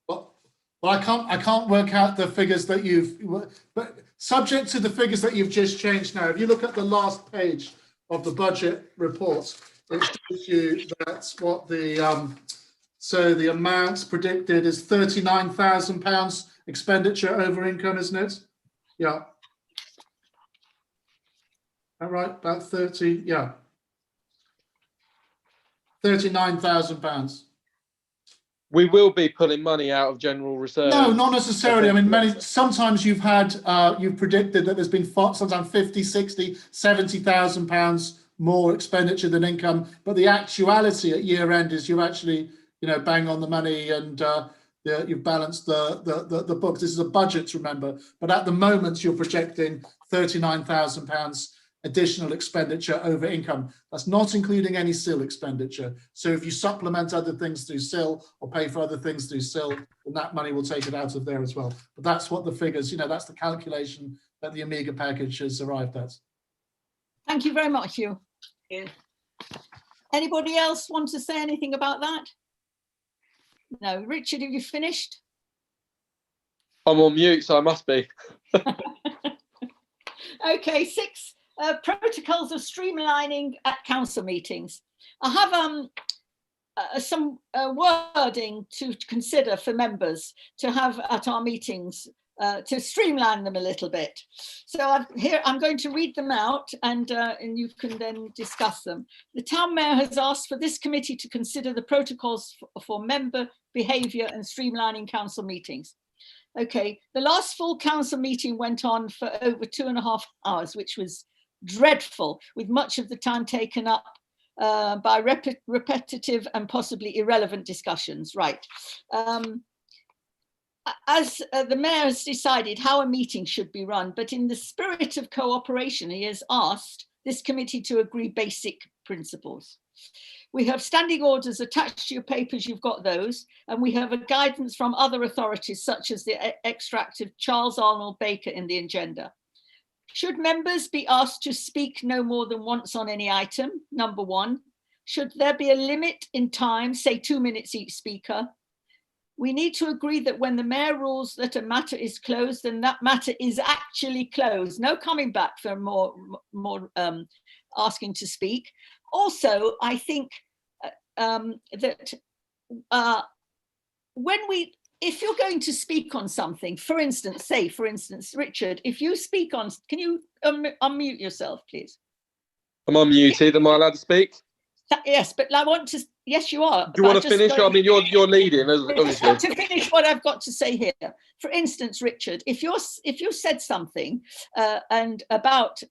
Speaker 4: Well, I can't work out the figures that but subject to the figures that you've just changed now. If you look at the last page of the budget report, it shows you that's what so the amounts predicted is £39,000 expenditure over income, isn't it? Yeah. All right, about 30, yeah. £39,000.
Speaker 1: We will be pulling money out of general reserve.
Speaker 4: No, not necessarily. I mean, sometimes you've predicted that there's been sometimes 50, 60, 70,000 pounds more expenditure than income, but the actuality at year end is you actually, you know, bang on the money and you've balanced the books. This is a budget, remember, but at the moment you're projecting £39,000 additional expenditure over income. That's not including any SIL expenditure. So if you supplement other things through SIL or pay for other things through SIL, then that money will take it out of there as well. But that's what the figures, you know, that's the calculation that the Amiga package has arrived at.
Speaker 2: Thank you very much, Hugh. Anybody else want to say anything about that? No. Richard, have you finished?
Speaker 1: I'm on mute, so I must be.
Speaker 2: Okay, 6. Protocols of streamlining at council meetings. I have some wording to consider for members to have at our meetings to streamline them a little bit. So I'm going to read them out and you can then discuss them. The town mayor has asked for this committee to consider the protocols for member behaviour and streamlining council meetings. Okay, the last full council meeting went on for over 2.5 hours, which was dreadful, with much of the time taken up by repetitive and possibly irrelevant discussions. Right. As the mayor has decided how a meeting should be run, but in the spirit of cooperation, he has asked this committee to agree basic principles. We have standing orders attached to your papers, you've got those, and we have a guidance from other authorities such as the extract of Charles Arnold Baker in the agenda. Should members be asked to speak no more than once on any item? Number 1. Should there be a limit in time, say 2 minutes each speaker? We need to agree that when the mayor rules that a matter is closed, then that matter is actually closed. No coming back for more asking to speak. Also, I think that if you're going to speak on something, for instance, Richard, if you speak on, can you unmute yourself, please?
Speaker 1: I'm unmuted. Am I allowed to speak?
Speaker 2: Yes, but I want to. Yes, you are.
Speaker 1: Do you want to finish? I mean, you're leading.
Speaker 2: I've got to finish what I've got to say here. For instance, Richard, if you said something and about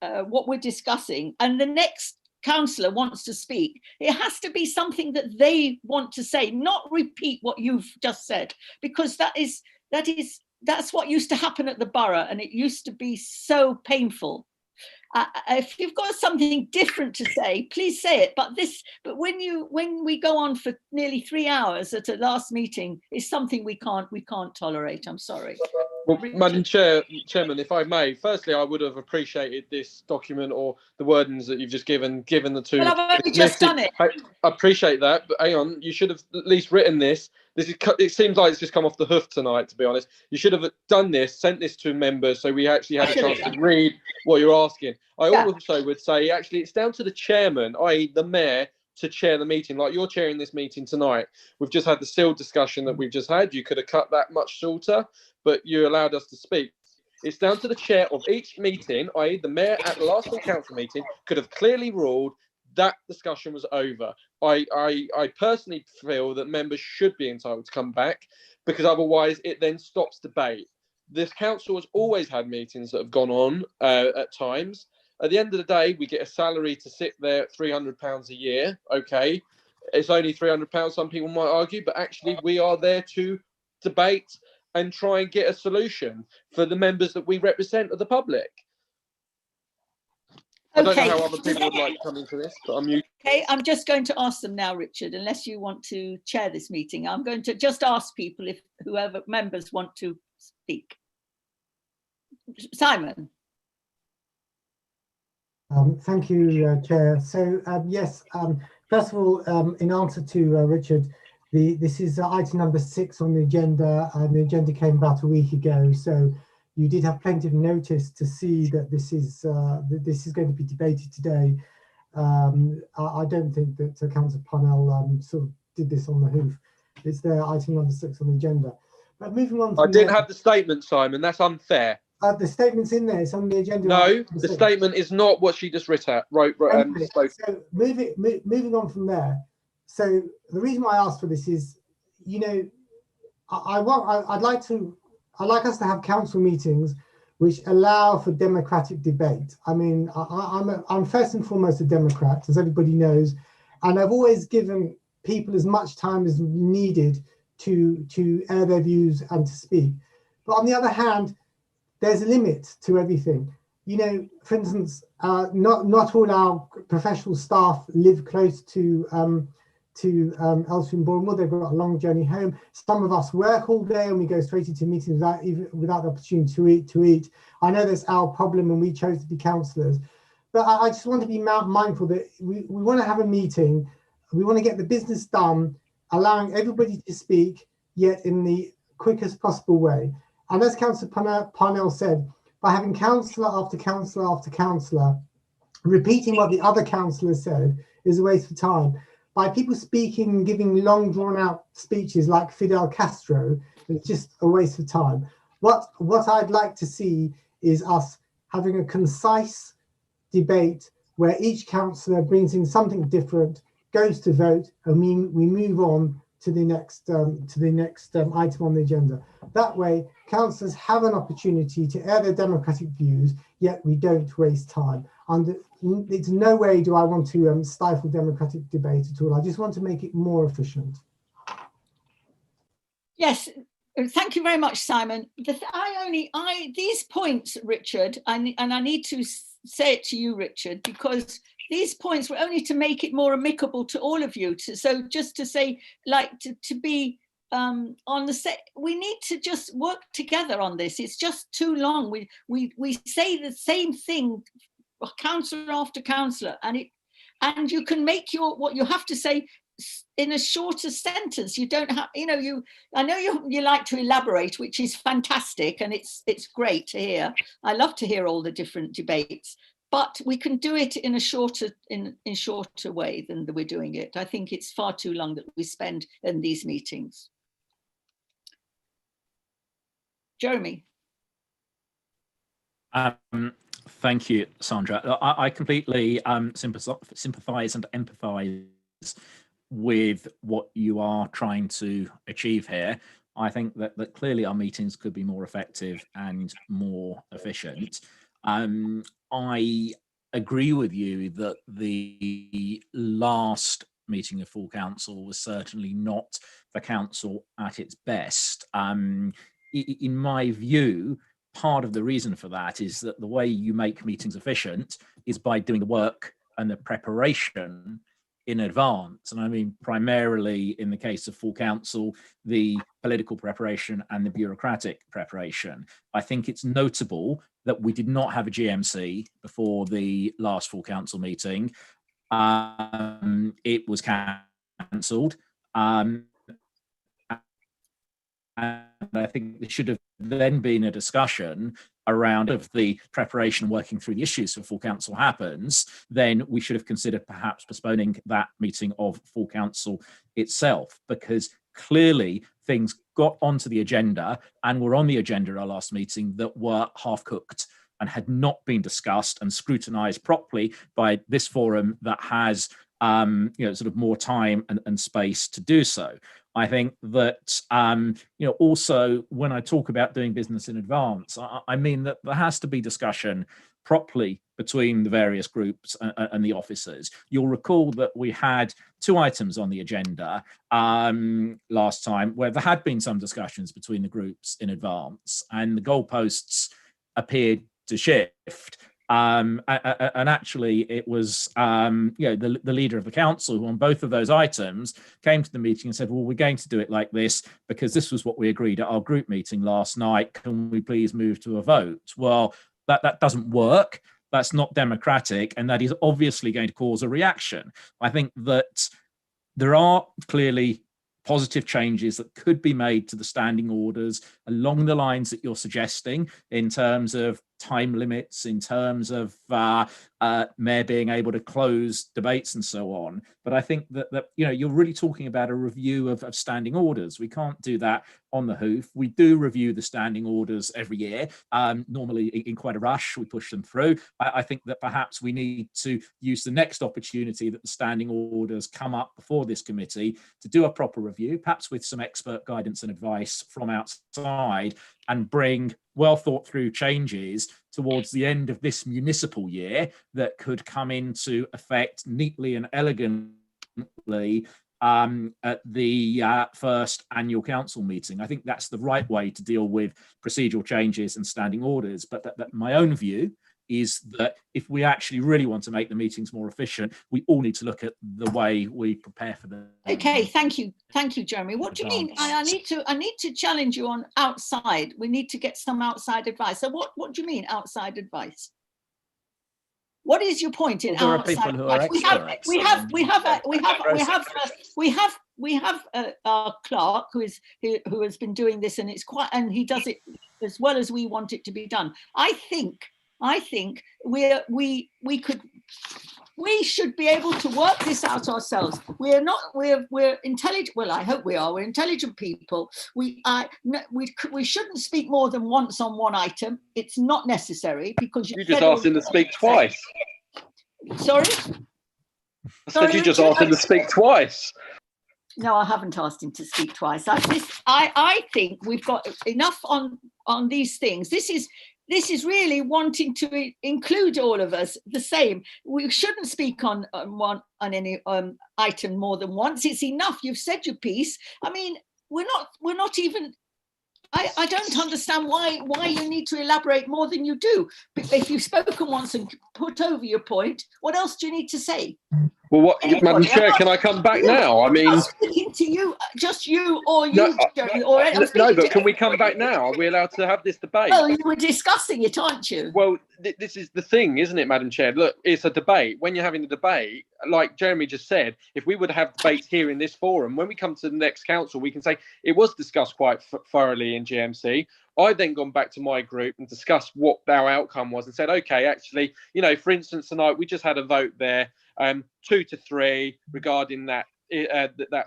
Speaker 2: what we're discussing, and the next councillor wants to speak, it has to be something that they want to say, not repeat what you've just said, because that's what used to happen at the borough, and it used to be so painful. if you've got something different to say, please say it. But when we go on for nearly 3 hours at a last meeting, is something we can't tolerate. I'm sorry.
Speaker 1: Well, Madam Chairman, if I may, firstly, I would have appreciated this document or the wordings that you've just given the two.
Speaker 2: Well, I've only just done it.
Speaker 1: I appreciate that, but hang on, you should have at least written this. It seems like it's just come off the hoof tonight, to be honest. You should have done this, sent this to members, so we actually had a chance to read what you're asking. I also would say, actually, it's down to the chairman, i.e. the mayor, to chair the meeting. Like you're chairing this meeting tonight. We've just had the sealed discussion that we've just had. You could have cut that much shorter, but you allowed us to speak. It's down to the chair of each meeting, i.e. the mayor at the last council meeting could have clearly ruled that discussion was over. I personally feel that members should be entitled to come back, because otherwise it then stops debate. This council has always had meetings that have gone on at times. At the end of the day, we get a salary to sit there at £300 a year. Okay, it's only £300, some people might argue, but actually we are there to debate and try and get a solution for the members that we represent of the public. I don't know how other people would like to come into this, but I'm mute.
Speaker 2: Okay, I'm just going to ask them now, Richard, unless you want to chair this meeting. I'm going to just ask people if whoever members want to speak. Simon.
Speaker 7: Thank you, Chair. So, yes, first of all, in answer to Richard, this is item number 6 on the agenda, and the agenda came about a week ago. So you did have plenty of notice to see that this is going to be debated today. I don't think that Councillor Parnell sort of did this on the hoof. It's there, item number 6 on the agenda. But moving on.
Speaker 1: I didn't have the statement, Simon. That's unfair.
Speaker 7: The statement's in there. It's on the agenda.
Speaker 1: No, the statement is not what she just wrote.
Speaker 7: So moving on from there. So the reason why I asked for this is, you know, I'd like us to have council meetings which allow for democratic debate. I mean, I'm first and foremost a Democrat, as everybody knows, and I've always given people as much time as needed to air their views and to speak. But on the other hand, there's a limit to everything. You know, for instance, not all our professional staff live close to Elstree and Bournemouth. They've got a long journey home. Some of us work all day and we go straight into meetings without the opportunity to eat. I know that's our problem and we chose to be councillors. But I just want to be mindful that we want to have a meeting. We want to get the business done, allowing everybody to speak, yet in the quickest possible way. And as Councillor Parnell said, by having councillor after councillor after councillor repeating what the other councillors said is a waste of time. By people speaking and giving long drawn out speeches like Fidel Castro, it's just a waste of time. What I'd like to see is us having a concise debate where each councillor brings in something different, goes to vote, and we move on to the next item on the agenda. That way, councillors have an opportunity to air their democratic views, yet we don't waste time. And it's no way do I want to stifle democratic debate at all. I just want to make it more efficient.
Speaker 2: Yes, thank you very much, Simon. These points, Richard, and I need to say it to you, Richard, because these points were only to make it more amicable to all of you. So just to say, like, to be on the set, we need to just work together on this. It's just too long. We say the same thing, councillor after councillor, and you can make what you have to say in a shorter sentence. You don't have, I know you like to elaborate, which is fantastic, and it's great to hear. I love to hear all the different debates. But we can do it in a shorter way than we're doing it. I think it's far too long that we spend in these meetings. Jeremy.
Speaker 5: Thank you, Sandra. I completely sympathise and empathise with what you are trying to achieve here. I think that clearly our meetings could be more effective and more efficient. I agree with you that the last meeting of full council was certainly not the council at its best. In my view, part of the reason for that is that the way you make meetings efficient is by doing the work and the preparation in advance. And I mean, primarily in the case of full council, the political preparation and the bureaucratic preparation. I think it's notable that we did not have a GMC before the last full council meeting. It was cancelled. And I think there should have then been a discussion around if the preparation working through the issues for full council happens, then we should have considered perhaps postponing that meeting of full council itself, because clearly things got onto the agenda and were on the agenda at our last meeting that were half cooked and had not been discussed and scrutinized properly by this forum that has sort of more time and space to do so. I think that, also when I talk about doing business in advance, I mean that there has to be discussion properly between the various groups and the officers. You'll recall that we had 2 items on the agenda last time where there had been some discussions between the groups in advance, and the goalposts appeared to shift. And actually, it was the leader of the council who, on both of those items, came to the meeting and said, "Well, we're going to do it like this because this was what we agreed at our group meeting last night. Can we please move to a vote?" Well, that doesn't work. That's not democratic, and that is obviously going to cause a reaction. I think that there are clearly positive changes that could be made to the standing orders along the lines that you're suggesting, in terms of time limits, in terms of mayor being able to close debates and so on. But I think that you're really talking about a review of standing orders. We can't do that on the hoof. We do review the standing orders every year, normally in quite a rush. We push them through. I think that perhaps we need to use the next opportunity that the standing orders come up before this committee to do a proper review, perhaps with some expert guidance and advice from outside, and bring well thought through changes towards the end of this municipal year that could come into effect neatly and elegantly at the first annual council meeting. I think that's the right way to deal with procedural changes and standing orders. But that my own view is that if we actually really want to make the meetings more efficient, we all need to look at the way we prepare for them.
Speaker 2: Okay, thank you, Jeremy. What do you mean? I need to challenge you on outside. We need to get some outside advice. So what do you mean outside advice? What is your point in outside advice? We have our clerk who has been doing this, and he does it as well as we want it to be done. I think we should be able to work this out ourselves. We're intelligent. Well, I hope we are. We're intelligent people. We shouldn't speak more than once on one item. It's not necessary, because
Speaker 1: you just asked him to speak twice.
Speaker 2: Sorry?
Speaker 1: I said you just asked him to speak twice.
Speaker 2: No, I haven't asked him to speak twice. I think we've got enough on these things. This is really wanting to include all of us the same. We shouldn't speak on any item more than once. It's enough. You've said your piece. I mean, we're not even. I don't understand why you need to elaborate more than you do. If you've spoken once and put over your point, what else do you need to say?
Speaker 1: Well, Madam Chair, can I come back now? I mean,
Speaker 2: I'm speaking to you, just you or you, Jeremy, or
Speaker 1: no, but can we come back now? Are we allowed to have this debate?
Speaker 2: Well, you were discussing it, aren't you?
Speaker 1: Well, this is the thing, isn't it, Madam Chair? Look, it's a debate. When you're having a debate, like Jeremy just said, if we would have debates here in this forum, when we come to the next council, we can say it was discussed quite thoroughly in GMC. I then gone back to my group and discussed what our outcome was and said, okay, actually, for instance, tonight we just had a vote there, 2-3 regarding that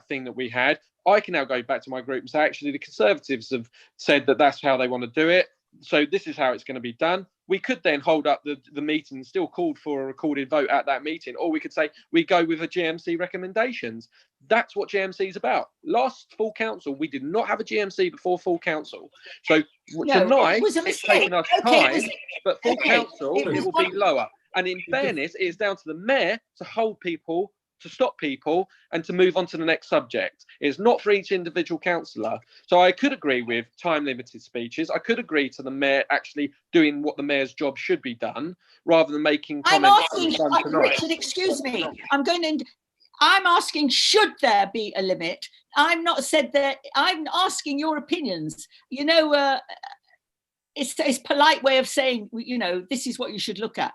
Speaker 1: thing that we had. I can now go back to my group and say, actually, the Conservatives have said that that's how they want to do it. So this is how it's going to be done. We could then hold up the meeting and still called for a recorded vote at that meeting, or we could say we go with the GMC recommendations. That's what GMC is about. Last full council, we did not have a GMC before full council. So tonight, it's taken us time, but full council, it will be lower. And in fairness, it is down to the mayor to hold people to stop people and to move on to the next subject. It's not for each individual councillor. So I could agree with time limited speeches. I could agree to the mayor actually doing what the mayor's job should be done, rather than making comments.
Speaker 2: I'm asking, Richard, excuse me. I'm asking, should there be a limit? I'm not said that. I'm asking your opinions. You know, it's a polite way of saying, you know, this is what you should look at.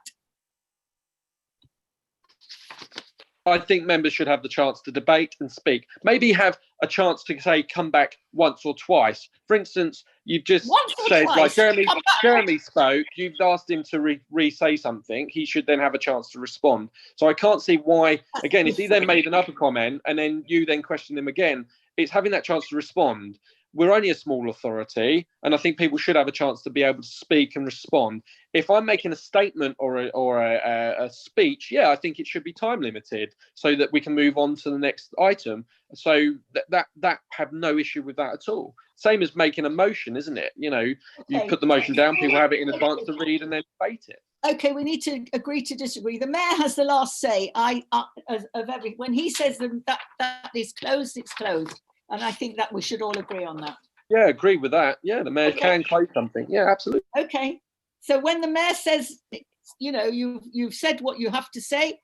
Speaker 1: I think members should have the chance to debate and speak. Maybe have a chance to say, come back once or twice. For instance, you've just said, like Jeremy spoke, you've asked him to re-say something. He should then have a chance to respond. So I can't see why, again, if he then made another comment and then you then question him again, it's having that chance to respond. We're only a small authority, and I think people should have a chance to be able to speak and respond. If I'm making a statement or a speech, yeah, I think it should be time limited so that we can move on to the next item. So that have no issue with that at all. Same as making a motion, isn't it? You know, you put the motion down, people have it in advance to read and then debate it.
Speaker 2: Okay, we need to agree to disagree. The mayor has the last say. When he says that is closed, it's closed. And I think that we should all agree on that.
Speaker 1: Yeah, agree with that. Yeah, the mayor can close something. Yeah, absolutely.
Speaker 2: Okay. So when the mayor says, you know, you've said what you have to say,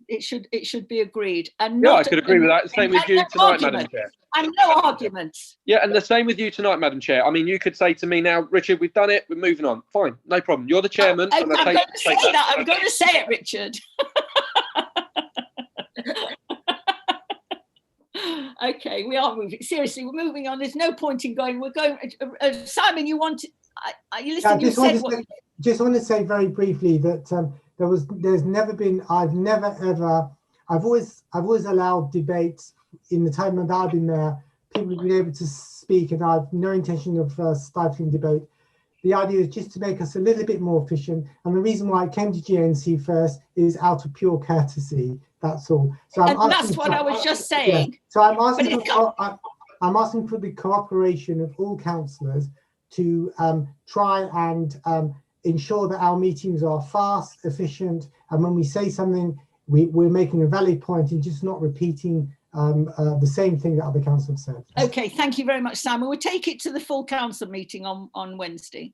Speaker 2: it should be agreed. And
Speaker 1: yeah, I could agree with that. Same with you tonight, Madam Chair.
Speaker 2: And no arguments.
Speaker 1: Yeah, and the same with you tonight, Madam Chair. I mean, you could say to me now, Richard, we've done it. We're moving on. Fine, no problem. You're the chairman.
Speaker 2: I'm going to say that. I'm going to say it, Richard. Okay, we are moving. Seriously, we're moving on. There's no point in going. We're going. Simon, you want? You listen.
Speaker 7: Yeah, just want to say very briefly that there's never been. I've always allowed debates in the time that I've been there. People have been able to speak, and I've no intention of stifling debate. The idea is just to make us a little bit more efficient, and the reason why it came to GNC first is out of pure courtesy. That's all. So
Speaker 2: that's what I was just saying.
Speaker 7: Yeah. So I'm asking for the cooperation of all councillors to try and ensure that our meetings are fast, efficient, and when we say something, we're making a valid point and just not repeating the same thing that other councillors said.
Speaker 2: Okay, thank you very much, Simon. We'll take it to the full council meeting on Wednesday.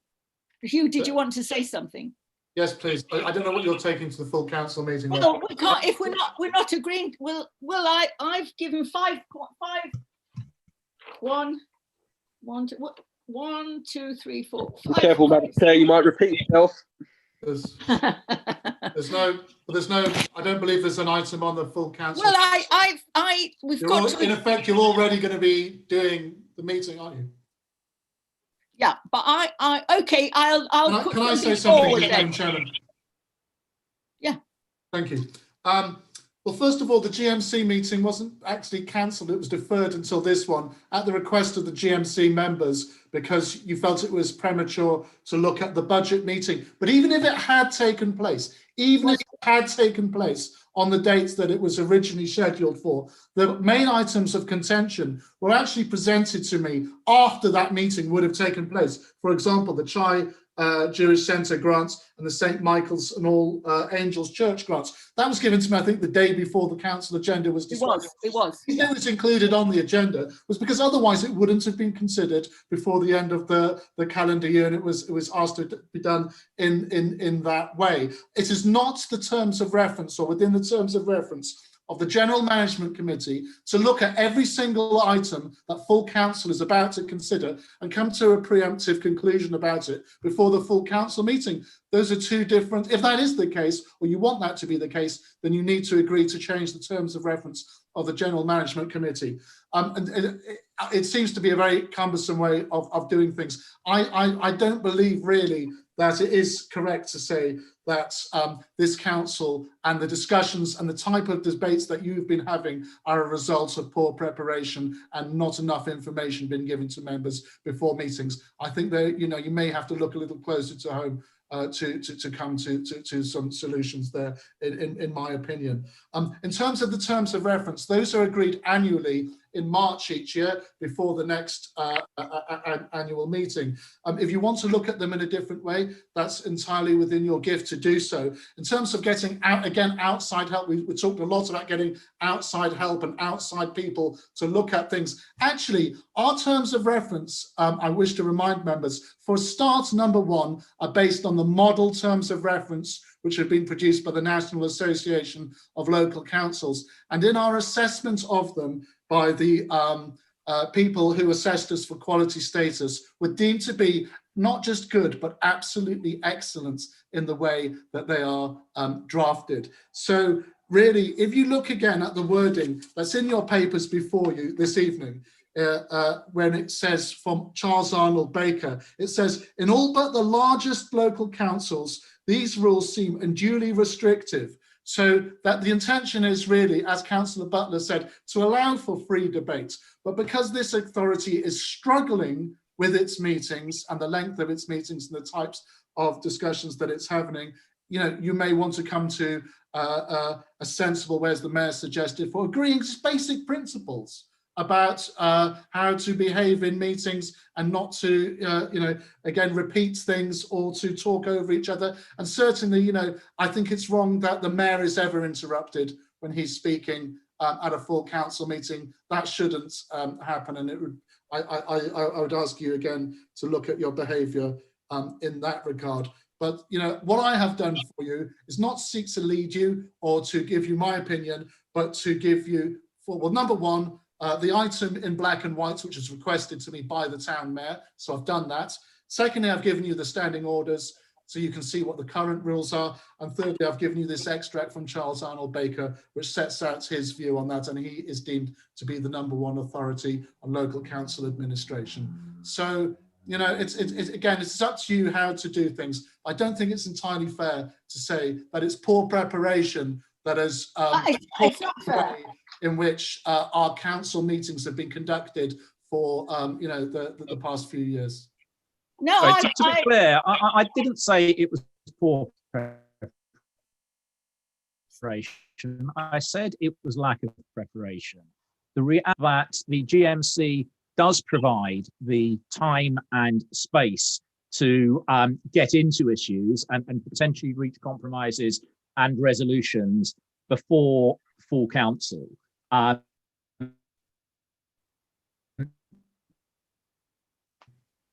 Speaker 2: Hugh, did you want to say something?
Speaker 4: Yes, please. I don't know what you're taking to the full council meeting.
Speaker 2: Well, we can't if we're not agreeing. I've given 5. 1, 2, 3, 4. 5.
Speaker 1: Be careful, Madam Chair. You might repeat yourself.
Speaker 4: There's no. I don't believe there's an item on the full council.
Speaker 2: Well, we've got to.
Speaker 4: In effect, you're already going to be doing the meeting, aren't you?
Speaker 2: Yeah, but okay. I'll.
Speaker 4: Can I say something, Madam Chairman?
Speaker 2: Yeah.
Speaker 4: Thank you. Well, first of all, the GMC meeting wasn't actually cancelled. It was deferred until this one at the request of the GMC members because you felt it was premature to look at the budget meeting. But even if it had taken place, on the dates that it was originally scheduled for, the main items of contention were actually presented to me after that meeting would have taken place. For example, the Chai Jewish Centre grants and the St. Michael's and All Angels Church grants. That was given to me, I think, the day before the council agenda was decided.
Speaker 2: It was.
Speaker 4: The reason it was included on the agenda was because otherwise it wouldn't have been considered before the end of the calendar year, and it was asked to be done in that way. It is not the terms of reference or within the terms of reference of the General Management Committee to look at every single item that full council is about to consider and come to a preemptive conclusion about it before the full council meeting. Those are two different, if that is the case, or you want that to be the case, then you need to agree to change the terms of reference of the General Management Committee. And it seems to be a very cumbersome way of doing things. I don't believe really that it is correct to say that this council and the discussions and the type of debates that you've been having are a result of poor preparation and not enough information being given to members before meetings. I think that you may have to look a little closer to home to come to some solutions there, in my opinion. In terms of the terms of reference, those are agreed annually in March each year before the next annual meeting. If you want to look at them in a different way, that's entirely within your gift to do so. In terms of getting out, again, outside help, we talked a lot about getting outside help and outside people to look at things. Actually, our terms of reference, I wish to remind members, for a start, number one, are based on the model terms of reference which have been produced by the National Association of Local Councils. And in our assessment of them by the people who assessed us for quality status, were deemed to be not just good, but absolutely excellent in the way that they are drafted. So really, if you look again at the wording that's in your papers before you this evening, when it says from Charles Arnold Baker, it says, in all but the largest local councils, these rules seem unduly restrictive. So that the intention is really, as Councillor Butler said, to allow for free debate. But because this authority is struggling with its meetings and the length of its meetings and the types of discussions that it's having, you know, you may want to come to a sensible way, as the Mayor suggested, for agreeing just basic principles about how to behave in meetings and not to, you know, again, repeat things or to talk over each other. And certainly, you know, I think it's wrong that the Mayor is ever interrupted when he's speaking at a full council meeting. That shouldn't happen. And it would, I would ask you again to look at your behaviour in that regard. But, you know, what I have done for you is not seek to lead you or to give you my opinion, but to give you, well, number one, the item in black and white, which was requested to me by the town mayor. So I've done that. Secondly, I've given you the standing orders so you can see what the current rules are. And thirdly, I've given you this extract from Charles Arnold Baker, which sets out his view on that. And he is deemed to be the #1 authority on local council administration. So, you know, it's again, it's up to you how to do things. I don't think it's entirely fair to say that it's poor preparation that has
Speaker 2: it's not fair.
Speaker 4: in which our council meetings have been conducted for, you know, the past few years.
Speaker 2: No,
Speaker 5: So to be clear, I didn't say it was poor preparation. I said it was lack of preparation. The reality that the GMC does provide the time and space to get into issues and potentially reach compromises and resolutions before full council.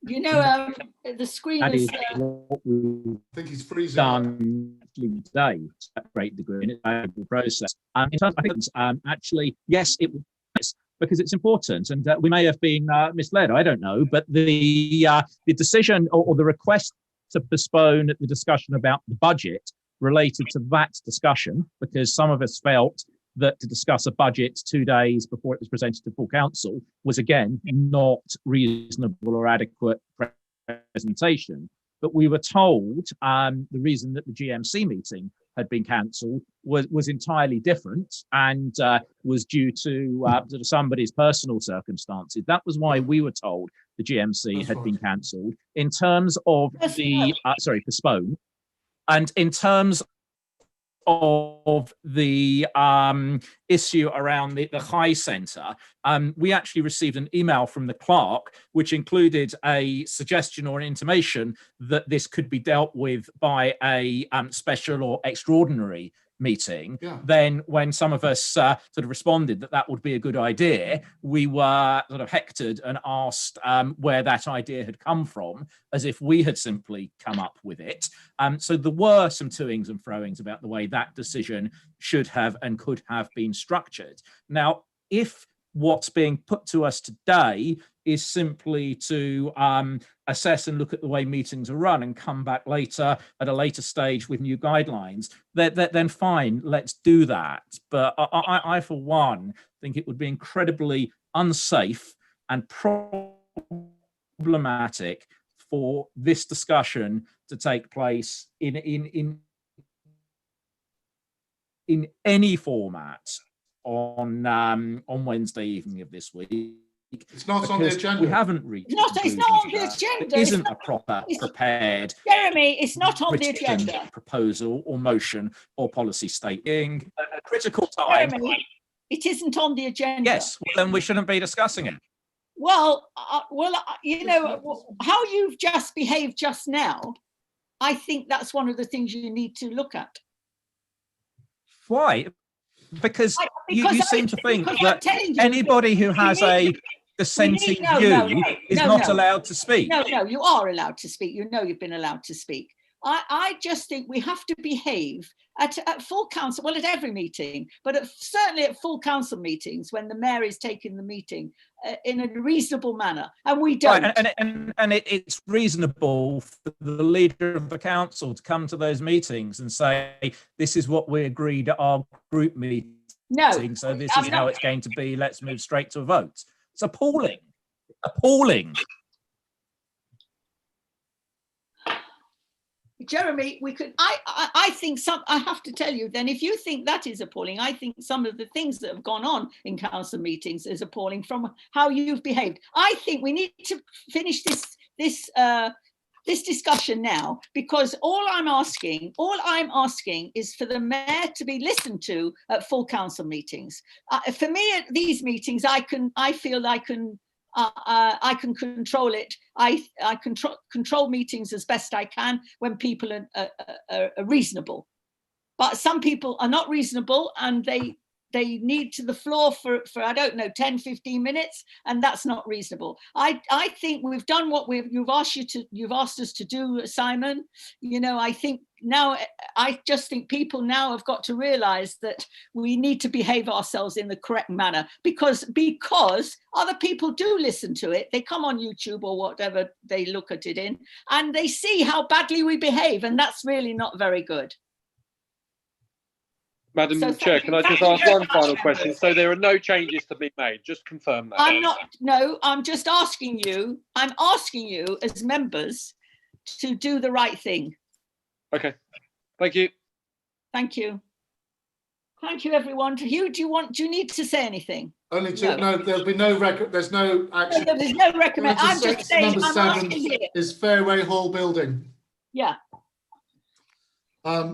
Speaker 2: you know, the screen
Speaker 5: That
Speaker 2: is.
Speaker 5: is what we've
Speaker 4: I think he's freezing.
Speaker 5: done today to separate the group in the process. In terms of things, actually, yes, it was because it's important, and we may have been misled. I don't know, but the decision or the request to postpone the discussion about the budget related to that discussion, because some of us felt that to discuss a budget 2 days before it was presented to full council was, again, not reasonable or adequate presentation. But we were told the reason that the GMC meeting had been cancelled was entirely different and was due to somebody's personal circumstances. That was why we were told the GMC had been cancelled. In terms of the, postponed. And in terms of the issue around the High Centre, we actually received an email from the clerk, which included a suggestion or an intimation that this could be dealt with by a special or extraordinary meeting.
Speaker 4: Yeah.
Speaker 5: Then when some of us sort of responded that would be a good idea, we were sort of hectored and asked where that idea had come from, as if we had simply come up with it. So there were some toings and froings about the way that decision should have and could have been structured. Now, if what's being put to us today is simply to assess and look at the way meetings are run and come back later at a later stage with new guidelines, then fine, let's do that. But I, for one, think it would be incredibly unsafe and problematic for this discussion to take place in any format on Wednesday evening of this week.
Speaker 4: It's not on the agenda.
Speaker 5: We haven't reached.
Speaker 2: It's not on the agenda.
Speaker 5: It isn't a proper prepared.
Speaker 2: Jeremy, it's not on the
Speaker 5: written
Speaker 2: agenda.
Speaker 5: proposal or motion or policy statement. A critical time.
Speaker 2: Jeremy, It isn't on the agenda.
Speaker 5: Yes, well, then we shouldn't be discussing it.
Speaker 2: Well, you know, how you've just behaved just now, I think that's one of the things you need to look at.
Speaker 5: Why? Because you seem to think that
Speaker 2: you,
Speaker 5: anybody who has a dissenting view is not allowed to speak.
Speaker 2: No, you are allowed to speak. You know you've been allowed to speak. I just think we have to behave at full council, well, at every meeting, but certainly at full council meetings when the mayor is taking the meeting in a reasonable manner, and we don't.
Speaker 5: Right, and it's reasonable for the leader of the council to come to those meetings and say, this is what we agreed at our group meeting, so this is how it's going to be, let's move straight to a vote. It's appalling.
Speaker 2: Jeremy, we could. I think I have to tell you. Then, if you think that is appalling, I think some of the things that have gone on in council meetings is appalling from how you've behaved. I think we need to finish this discussion now, because all I'm asking is for the mayor to be listened to at full council meetings. For me, at these meetings, I feel I can control it. I control meetings as best I can when people are reasonable. But some people are not reasonable, and they need to the floor for I don't know, 10, 15 minutes, and that's not reasonable. I think we've done what you've asked us to do, Simon. You know, I just think people now have got to realize that we need to behave ourselves in the correct manner, because other people do listen to it. They come on YouTube or whatever they look at it in, and they see how badly we behave, and that's really not very good.
Speaker 1: Madam Chair, can I just ask one final question? So there are no changes to be made, just confirm that.
Speaker 2: I'm just asking you, as members to do the right thing.
Speaker 1: Okay, thank you.
Speaker 2: Thank you. Thank you, everyone. Hugh, do you need to say anything?
Speaker 4: Only to, no, there'll be no record, there's no action.
Speaker 2: There's no recommendation. I'm just saying,
Speaker 4: number 7 is Fairway Hall building.
Speaker 2: Yeah.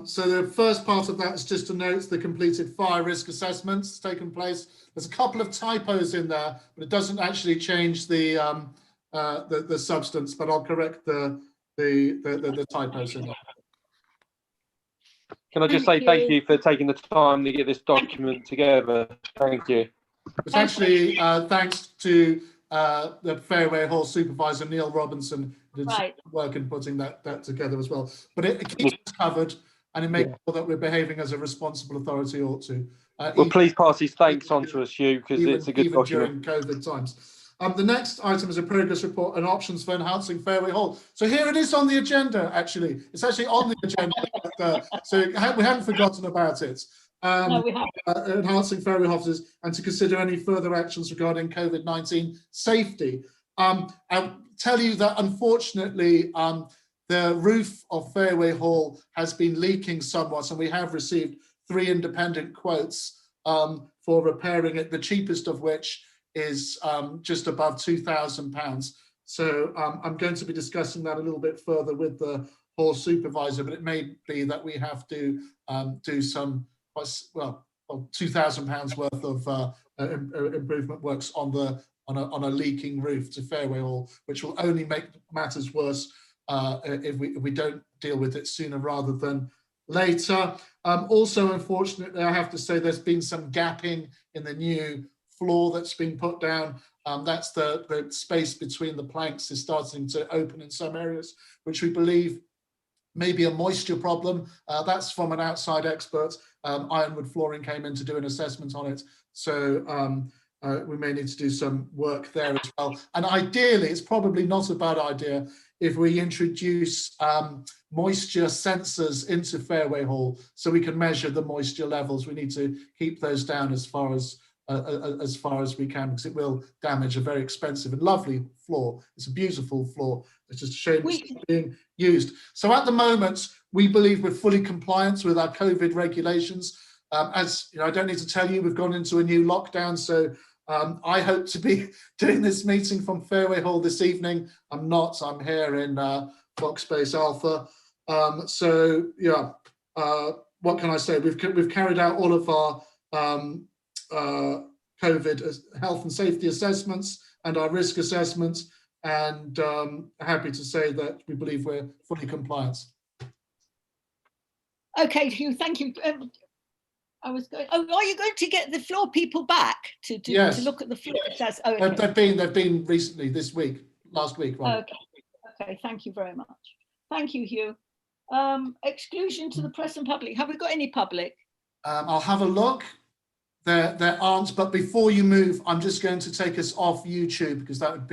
Speaker 4: So the first part of that is just to note the completed fire risk assessments taken place. There's a couple of typos in there, but it doesn't actually change the substance. But I'll correct the typos in there.
Speaker 1: Can I just say thank you for taking the time to get this document together? Thank you.
Speaker 4: It's actually thanks to the Fairway Hall supervisor, Neil Robinson, did some work in putting that together as well. But it keeps us covered, and it makes sure that we're behaving as a responsible authority ought to.
Speaker 1: Well, please pass these thanks on to us, Hugh, because it's a good document.
Speaker 4: During COVID times. The next item is a progress report and options for enhancing Fairway Hall. So here it is on the agenda, actually. It's actually on the agenda, so we haven't forgotten about it.
Speaker 2: No, we haven't.
Speaker 4: Enhancing Fairway Hall officers, and to consider any further actions regarding COVID-19 safety. I'll tell you that unfortunately, the roof of Fairway Hall has been leaking somewhat, and we have received 3 independent quotes for repairing it, the cheapest of which is just above £2,000. So I'm going to be discussing that a little bit further with the hall supervisor, but it may be that we have to do some, well, £2,000 worth of improvement works on a leaking roof to Fairway Hall, which will only make matters worse if we don't deal with it sooner rather than later. Also, unfortunately, I have to say there's been some gapping in the new floor that's been put down. That's the space between the planks is starting to open in some areas, which we believe may be a moisture problem. That's from an outside expert. Ironwood Flooring came in to do an assessment on it. So we may need to do some work there as well. And ideally, it's probably not a bad idea if we introduce moisture sensors into Fairway Hall so we can measure the moisture levels. We need to keep those down as far as we can, because it will damage a very expensive and lovely floor. It's a beautiful floor. It's just a shame it's not being used. So at the moment, we believe we're fully compliant with our COVID regulations. As you know, I don't need to tell you, we've gone into a new lockdown. So I hope to be doing this meeting from Fairway Hall this evening. I'm not. I'm here in Foxbase Alpha. So yeah, what can I say? We've carried out all of our COVID health and safety assessments and our risk assessments, and happy to say that we believe we're fully compliant.
Speaker 2: Okay, Hugh, thank you. I was going. Oh, are you going to get the floor people back to
Speaker 4: Yes.
Speaker 2: to look at the floor? Oh, okay.
Speaker 4: They've been recently this week, last week. Right?
Speaker 2: Okay, thank you very much. Thank you, Hugh. Exclusion to the press and public. Have we got any public?
Speaker 4: I'll have a look. There aren't, but before you move, I'm just going to take us off YouTube because that would be